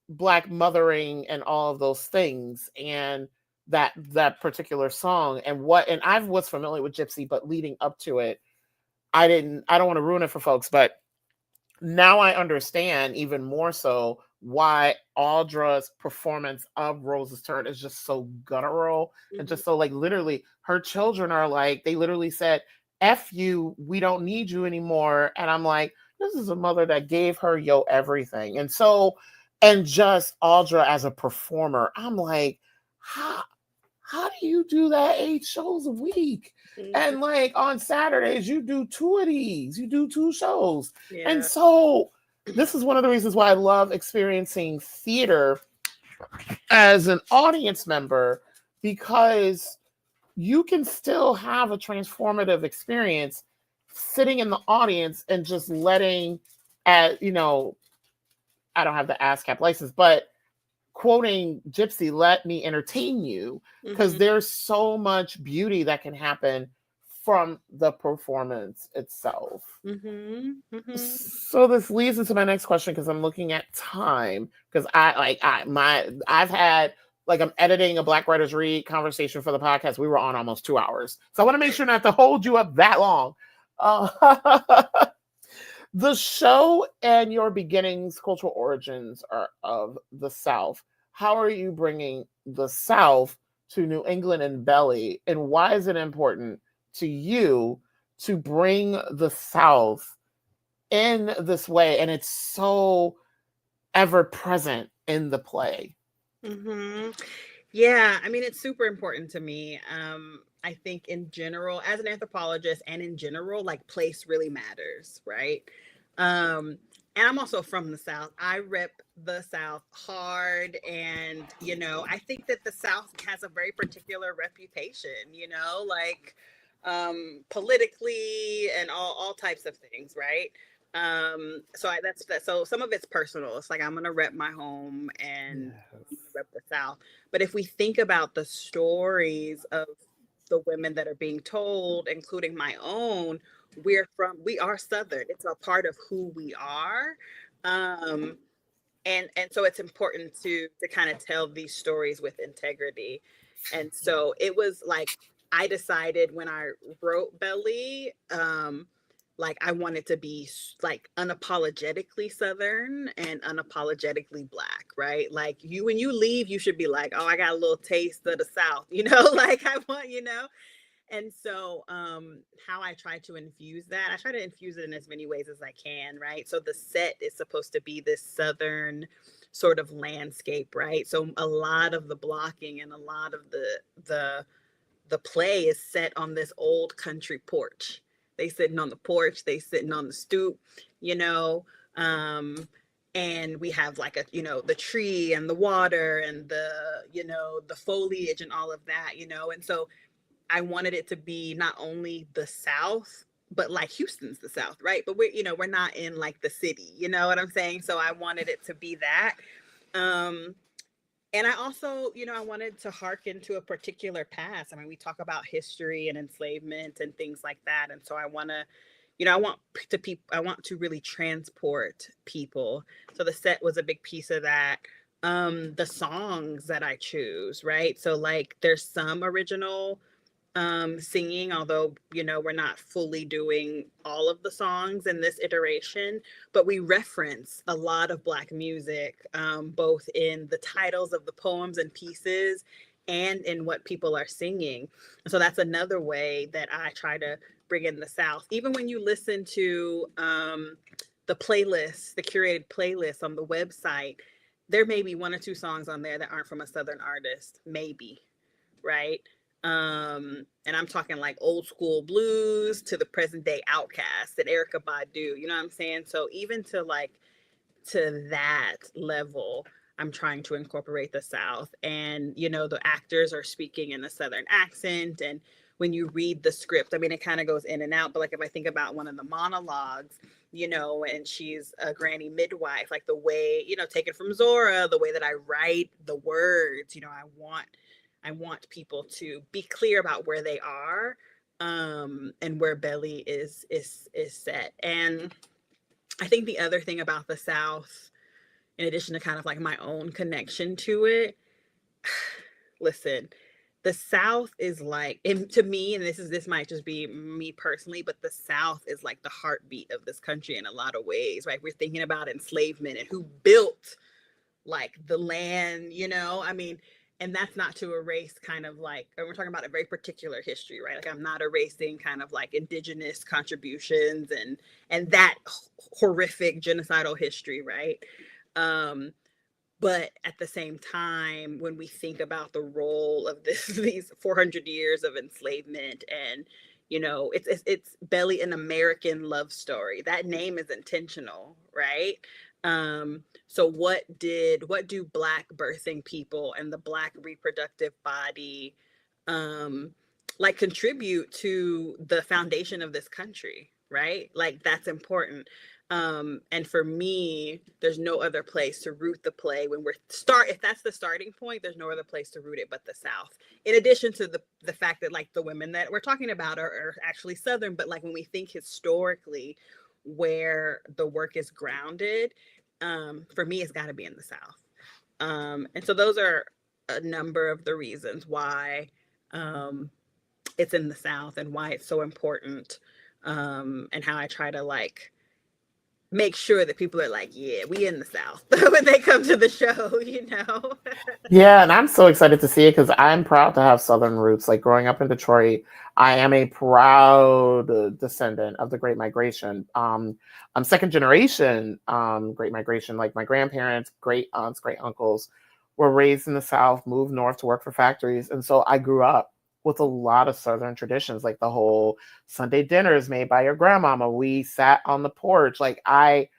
Black mothering and all of those things, and that particular song. And I was familiar with Gypsy, but leading up to it, I don't want to ruin it for folks, but now I understand even more so why Audra's performance of Rose's Turn is just so guttural and just so like literally her children are like, they literally said, F you, we don't need you anymore. And I'm like, this is a mother that gave her yo everything. And so, and just Audra as a performer, I'm like, how do you do that 8 shows a week? And like on Saturdays, you do 2 of these, you do 2 shows. Yeah. And so this is one of the reasons why I love experiencing theater as an audience member, because you can still have a transformative experience sitting in the audience and just letting, you know, I don't have the ASCAP license, but quoting Gypsy, let me entertain you, because there's so much beauty that can happen from the performance itself. So this leads into my next question, because I'm looking at time, because I've had, like, I'm editing a Black Writers Read conversation for the podcast. We were on almost 2 hours. So I want to make sure not to hold you up that long. The show and your beginnings, cultural origins are of the South. How are you bringing the South to New England and Belly? And why is it important to you to bring the South in this way? And it's so ever present in the play. Yeah, I mean, it's super important to me. I think in general, as an anthropologist and in general, like place really matters, right? And I'm also from the South. I rep the South hard. And, you know, I think that the South has a very particular reputation, you know, like politically and all types of things, right? So some of it's personal. It's like I'm gonna rep my home and rep the South. But if we think about the stories of the women that are being told, including my own, we are Southern. It's a part of who we are. And so it's important to kind of tell these stories with integrity. And so it was like, I decided when I wrote Belly, like I wanted to be like unapologetically Southern and unapologetically Black, right? Like when you leave, you should be like, oh, I got a little taste of the South, you know, like I want, you know. And so how I try to infuse that, I try to infuse it in as many ways as I can, right? So the set is supposed to be this Southern sort of landscape, right? So a lot of the blocking and a lot of the play is set on this old country porch. They sitting on the porch, they sitting on the stoop, you know, and we have like a, you know, the tree and the water and the, you know, the foliage and all of that, you know. And so I wanted it to be not only the South, but like Houston's the South, right? But we're, you know, we're not in like the city, you know what I'm saying? So I wanted it to be that. And I also, you know, I wanted to hearken to a particular past. I mean, we talk about history and enslavement and things like that. And so I want to, you know, I want to really transport people. So the set was a big piece of that. The songs that I choose, right? So like there's some original singing, although, you know, we're not fully doing all of the songs in this iteration, but we reference a lot of Black music, both in the titles of the poems and pieces and in what people are singing. So that's another way that I try to bring in the South. Even when you listen to the playlist, the curated playlist on the website, there may be 1 or 2 songs on there that aren't from a Southern artist, maybe, right? And I'm talking like old school blues to the present day Outkast and Erykah Badu, you know what I'm saying? So even to that level, I'm trying to incorporate the South. And, you know, the actors are speaking in a Southern accent. And when you read the script, I mean, it kind of goes in and out. But like if I think about one of the monologues, you know, and she's a granny midwife, like the way, you know, taken from Zora, the way that I write the words, you know, I want people to be clear about where they are, and where Belly is set. And I think the other thing about the South, in addition to kind of like my own connection to it, listen, the South is like, and to me, and this might just be me personally, but the South is like the heartbeat of this country in a lot of ways, right? We're thinking about enslavement and who built like the land, I mean, and that's not to erase kind of like, and we're talking about a very particular history, right? Like I'm not erasing kind of like indigenous contributions and that horrific genocidal history, right? Um, but at the same time, when we think about the role of these 400 years of enslavement, and it's Belly, an American love story. That name is intentional, right? So what do Black birthing people and the Black reproductive body like contribute to the foundation of this country, right? Like that's important. And for me, there's no other place to root the play when if that's the starting point, there's no other place to root it but the South. In addition to the fact that like the women that we're talking about are actually Southern, but like when we think historically where the work is grounded, for me, it's got to be in the South. And so those are a number of the reasons why it's in the South and why it's so important, and how I try to like make sure that people are like, yeah, we in the South when they come to the show. Yeah, and I'm so excited to see it because I'm proud to have Southern roots. Like growing up in Detroit, I am a proud descendant of the Great Migration. I'm second generation Great Migration. Like my grandparents, great aunts, great uncles were raised in the South, moved north to work for factories. And so I grew up with a lot of Southern traditions, like the whole Sunday dinners made by your grandmama. We sat on the porch. Like I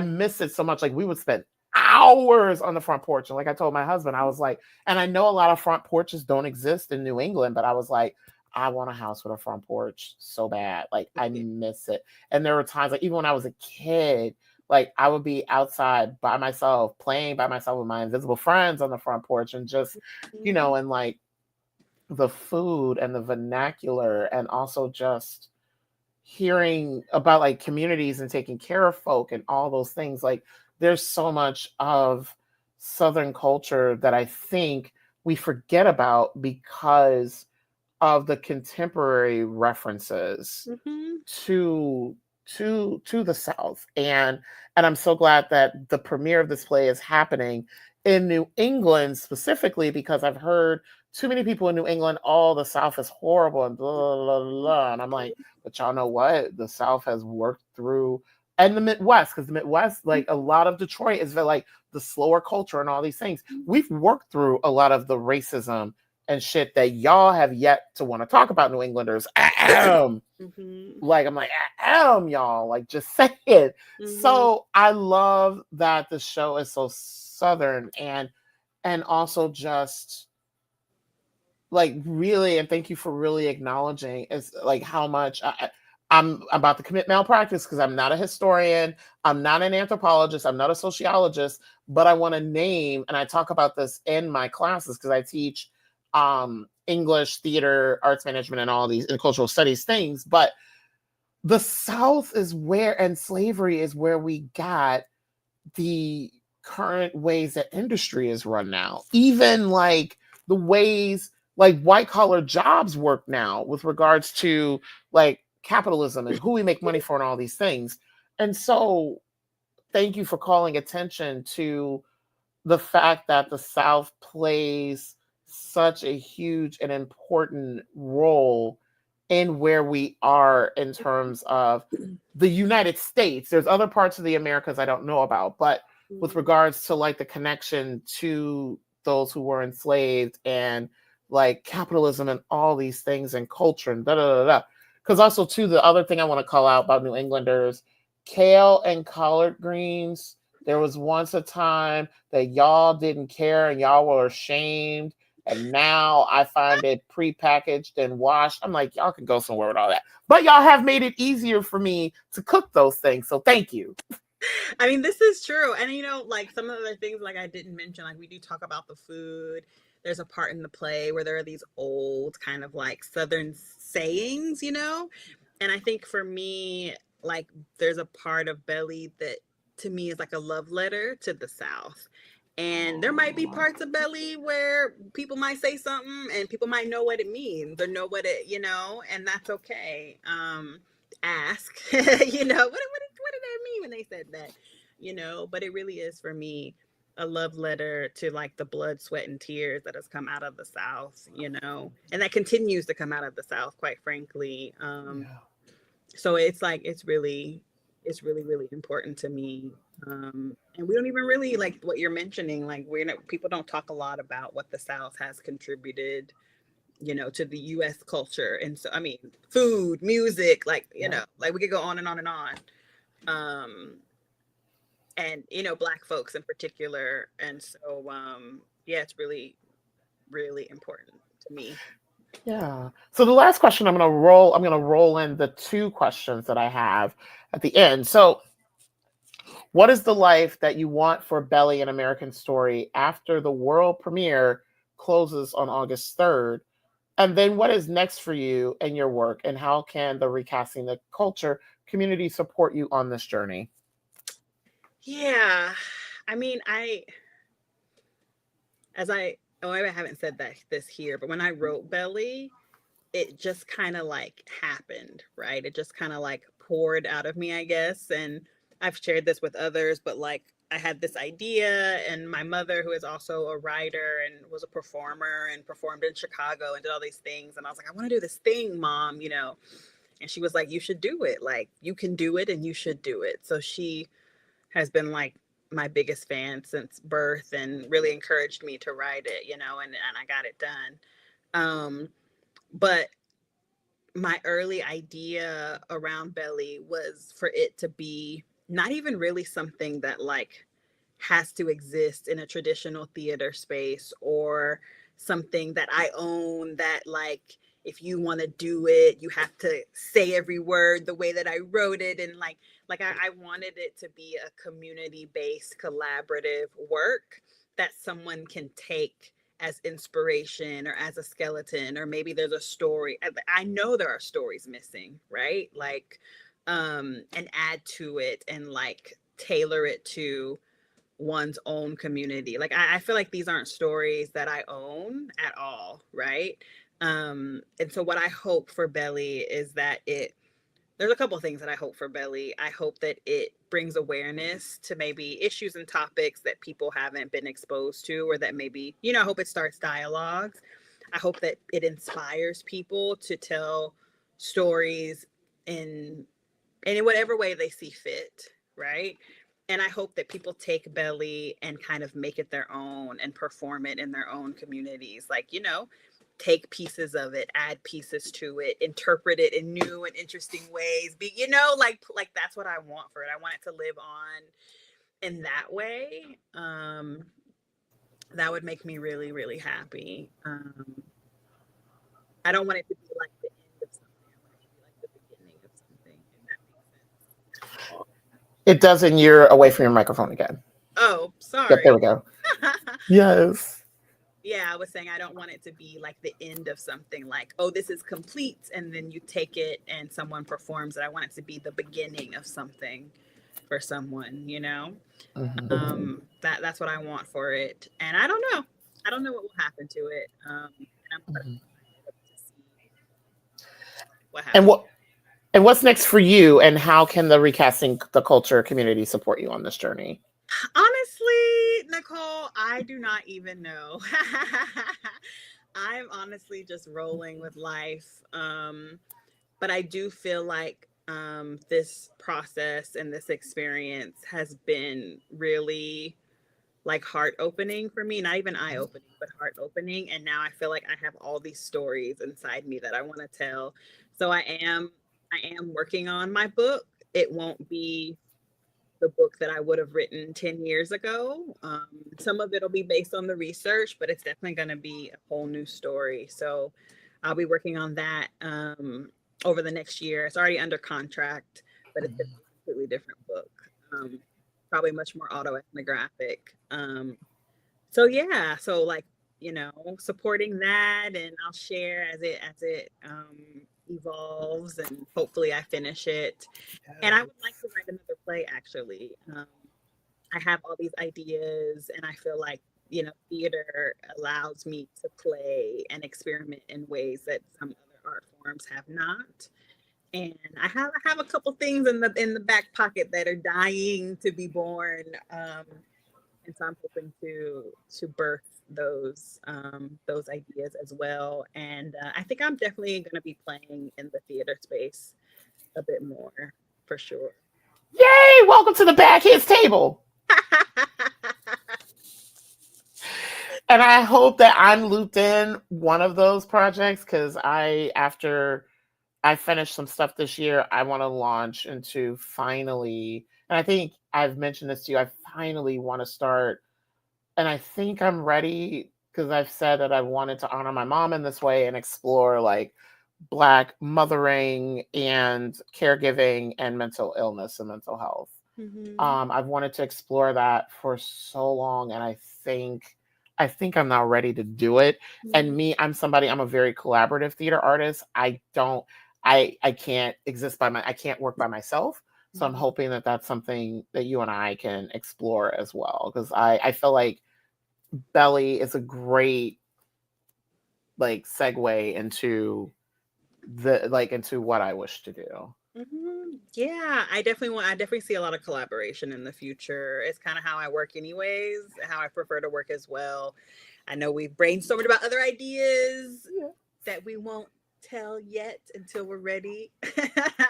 miss it so much. Like we would spend hours on the front porch. And like I told my husband, I was like, and I know a lot of front porches don't exist in New England, but I was like, I want a house with a front porch so bad. Like I miss it. And there were times, like even when I was a kid, like I would be outside by myself, playing by myself with my invisible friends on the front porch and just, and like the food and the vernacular and also just hearing about like communities and taking care of folk and all those things. Like there's so much of Southern culture that I think we forget about because of the contemporary references to the South. And I'm so glad that the premiere of this play is happening in New England specifically because I've heard too many people in New England, the South is horrible and blah, blah, blah, blah. And I'm like, but y'all know what? The South has worked through, and the Midwest, because the Midwest, like a lot of Detroit is like the slower culture and all these things. We've worked through a lot of the racism and shit that y'all have yet to want to talk about, New Englanders. Like, I'm like, y'all, like, just say it. So I love that the show is so Southern and also just like really, and thank you for really acknowledging is like how much I'm about to commit malpractice because I'm not a historian, I'm not an anthropologist, I'm not a sociologist, but I want to name, and I talk about this in my classes because I teach English, theater, arts management, and all these and cultural studies things. But the South is where, and slavery is where we got the current ways that industry is run now. Even like the ways like white collar jobs work now with regards to like capitalism and who we make money for and all these things. And so thank you for calling attention to the fact that the South plays such a huge and important role in where we are in terms of the United States. There's other parts of the Americas I don't know about, but with regards to like the connection to those who were enslaved and like capitalism and all these things and culture and da da da da. Because also too, the other thing I want to call out about New Englanders, kale and collard greens. There was once a time that y'all didn't care and y'all were ashamed. And now I find it prepackaged and washed. I'm like, y'all can go somewhere with all that. But y'all have made it easier for me to cook those things. So thank you. I mean, this is true. And, like some of the things like I didn't mention, like we do talk about the food. There's a part in the play where there are these old kind of like Southern sayings, And I think for me, like there's a part of Belly that to me is like a love letter to the South. And there might be parts of Belly where people might say something and people might know what it means or know what it, and that's okay. Ask, what did that mean when they said that? But it really is for me a love letter to like the blood, sweat, and tears that has come out of the South, and that continues to come out of the South, quite frankly. Yeah. So it's like it's really really important to me. And we don't even really like what you're mentioning. Like people don't talk a lot about what the South has contributed, to the U.S. culture. And so, I mean, food, music, like like we could go on and on and on. And Black folks in particular. And so, yeah, it's really really important to me. Yeah. So the last question I'm gonna roll in the two questions that I have at the end. So what is the life that you want for Belly, an American Story, after the world premiere closes on August 3rd? And then what is next for you and your work, and how can the Recasting the Culture community support you on this journey? Yeah. I mean, maybe I haven't said this here, but when I wrote Belly, it just kind of like happened, right? It just kind of like poured out of me, I guess. And I've shared this with others, but like I had this idea, and my mother, who is also a writer and was a performer and performed in Chicago and did all these things. And I was like, I want to do this thing, Mom, And she was like, you should do it. Like, you can do it and you should do it. So she has been like my biggest fan since birth and really encouraged me to write it, and I got it done. But my early idea around Belly was for it to be not even really something that like has to exist in a traditional theater space, or something that I own, that like if you want to do it you have to say every word the way that I wrote it. And I wanted it to be a community based collaborative work that someone can take as inspiration or as a skeleton, or maybe there's a story. I know there are stories missing, right? Like and add to it and like tailor it to one's own community. Like I feel like these aren't stories that I own at all, right? And so what I hope for Belly is that there's a couple of things that I hope for Belly. I hope that it brings awareness to maybe issues and topics that people haven't been exposed to, or that maybe, I hope it starts dialogues. I hope that it inspires people to tell stories in in whatever way they see fit, right? And I hope that people take Belly and kind of make it their own and perform it in their own communities. Like, take pieces of it, add pieces to it, interpret it in new and interesting ways. Like that's what I want for it. I want it to live on in that way. That would make me really, really happy. I don't want it to be like the end of something. I want it to be like the beginning of something, if that makes sense. It does, and you're away from your microphone again. Oh, Yep, there we sorry. go. Yes. Yeah, I was saying I don't want it to be like the end of something, like, oh, this is complete, and then you take it and someone performs it. I want it to be the beginning of something for someone. That's what I want for it. And I don't know. I don't know what will happen to it. And I'm excited to see what And happens. what's next for you, and how can the Recasting the Culture community support you on this journey? Honestly, Nicole, I do not even know. I'm honestly just rolling with life. But I do feel like this process and this experience has been really like heart opening for me, not even eye opening, but heart opening. And now I feel like I have all these stories inside me that I want to tell. So I am working on my book. It won't be the book that I would have written 10 years ago. Some of it'll be based on the research, but it's definitely going to be a whole new story. So I'll be working on that over the next year. It's already under contract, but it's going to be a completely different book, probably much more autoethnographic. So yeah, so like, supporting that, and I'll share as it evolves, and hopefully I finish it. And I would like to write another play, actually. I have all these ideas, and I feel like, theater allows me to play and experiment in ways that some other art forms have not. And I have a couple things in the back pocket that are dying to be born. And so I'm hoping to birth those ideas as well. And I think I'm definitely going to be playing in the theater space a bit more for sure. Yay! Welcome to the Bad Kids table. And I hope that I'm looped in one of those projects, because after I finished some stuff this year, I want to launch into finally, and I think I've mentioned this to you, I finally want to start, and I think I'm ready, because I've said that I wanted to honor my mom in this way and explore like Black mothering and caregiving and mental illness and mental health. Mm-hmm. I've wanted to explore that for so long, and I think I'm now ready to do it. And me, I'm a very collaborative theater artist. I can't I can't work by myself. So I'm hoping that that's something that you and I can explore as well. Because I feel like Belly is a great like segue into into what I wish to do. Mm-hmm. Yeah, I definitely see a lot of collaboration in the future. It's kind of how I work anyways, how I prefer to work as well. I know we've brainstormed about other ideas that we won't tell yet until we're ready.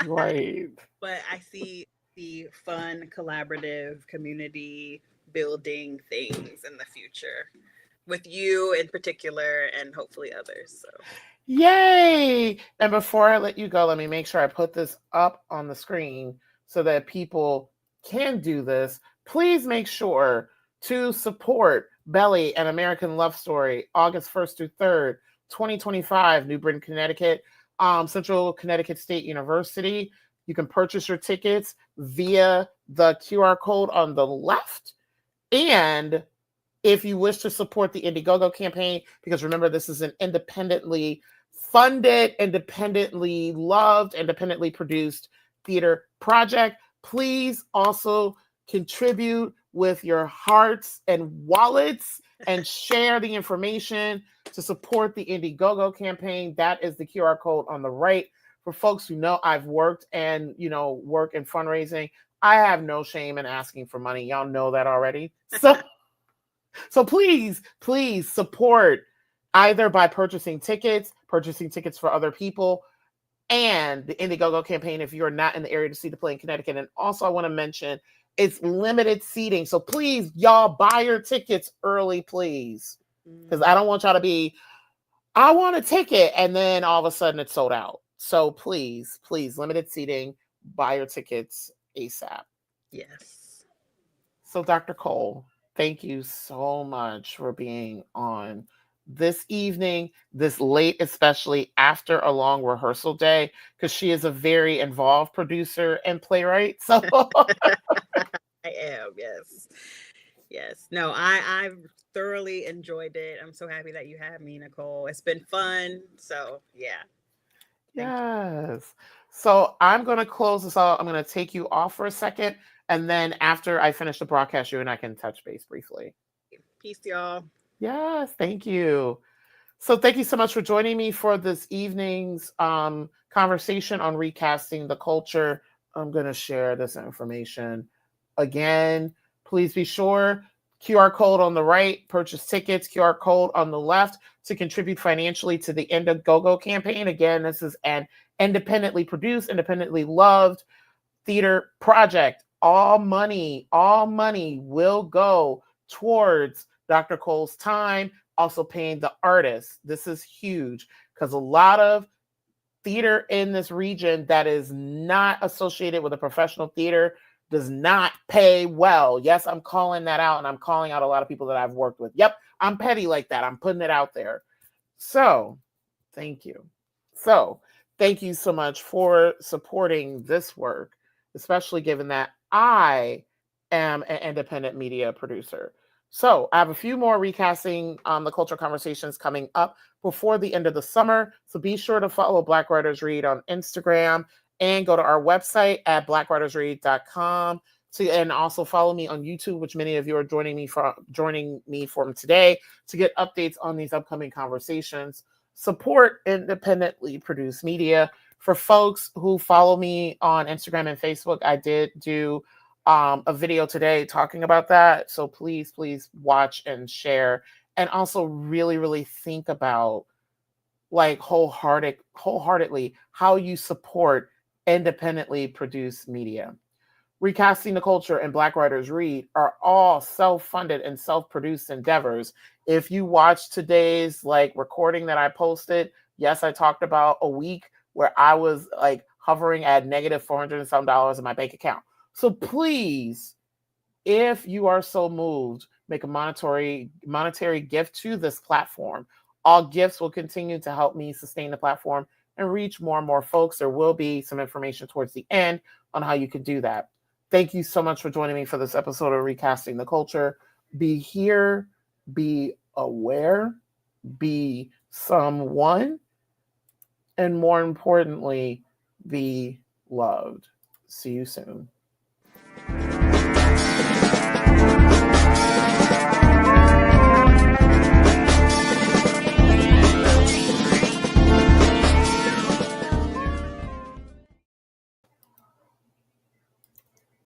Right. But I see the fun, collaborative, community building things in the future with you in particular and hopefully others. So Yay! And before I let you go, let me make sure I put this up on the screen so that people can do this. Please make sure to support Belly, an American Love Story, August 1st through 3rd, 2025, New Britain, Connecticut, Central Connecticut State University. You can purchase your tickets via the QR code on the left. And if you wish to support the Indiegogo campaign, because remember, this is an independently funded, independently loved, independently produced theater project, please also contribute with your hearts and wallets and share the information to support the Indiegogo campaign. That is the QR code on the right. For folks who know I've worked and, work in fundraising, I have no shame in asking for money. Y'all know that already. So please support either by purchasing tickets for other people, and the Indiegogo campaign if you're not in the area to see the play in Connecticut. And also I want to mention it's limited seating. So please, y'all, buy your tickets early, please. Because I don't want y'all to be, I want a ticket, and then all of a sudden it's sold out. So please, limited seating, buy your tickets ASAP. yes. So Dr. Cole, thank you so much for being on this evening, this late, especially after a long rehearsal day, because she is a very involved producer and playwright. So I am, yes. Yes. No, I've thoroughly enjoyed it. I'm so happy that you had me, Nicole. It's been fun. So yeah. yes. So I'm going to close this out. I'm going to take you off for a second. And then after I finish the broadcast, you and I can touch base briefly. Peace, y'all. Yes. Thank you. So thank you so much for joining me for this evening's conversation on recasting the culture. I'm going to share this information again. Please be sure, QR code on the right, purchase tickets, QR code on the left to contribute financially to the Indiegogo campaign. Again, this is an independently produced, independently loved theater project. All money will go towards Dr. Cole's time, also paying the artists. This is huge because a lot of theater in this region that is not associated with a professional theater does not pay well. Yes, I'm calling that out, and I'm calling out a lot of people that I've worked with. Yep, I'm petty like that. I'm putting it out there. So, thank you. So, thank you so much for supporting this work, especially given that I am an independent media producer. So I have a few more recasting the culture conversations coming up before the end of the summer. So be sure to follow Black Writers Read on Instagram and go to our website at blackwritersread.com. And also follow me on YouTube, which many of you are joining me from today, to get updates on these upcoming conversations. Support independently produced media. For folks who follow me on Instagram and Facebook, I did do a video today talking about that. So please, please watch and share. And also really, really think about like wholeheartedly how you support independently produced media. Recasting the Culture and Black Writers Read are all self-funded and self-produced endeavors. If you watch today's like recording that I posted, yes, I talked about a week where I was like hovering at negative $400 and some in my bank account. So please, if you are so moved, make a monetary gift to this platform. All gifts will continue to help me sustain the platform and reach more and more folks. There will be some information towards the end on how you can do that. Thank you so much for joining me for this episode of Recasting the Culture. Be here, be aware, be someone, and more importantly, be loved. See you soon.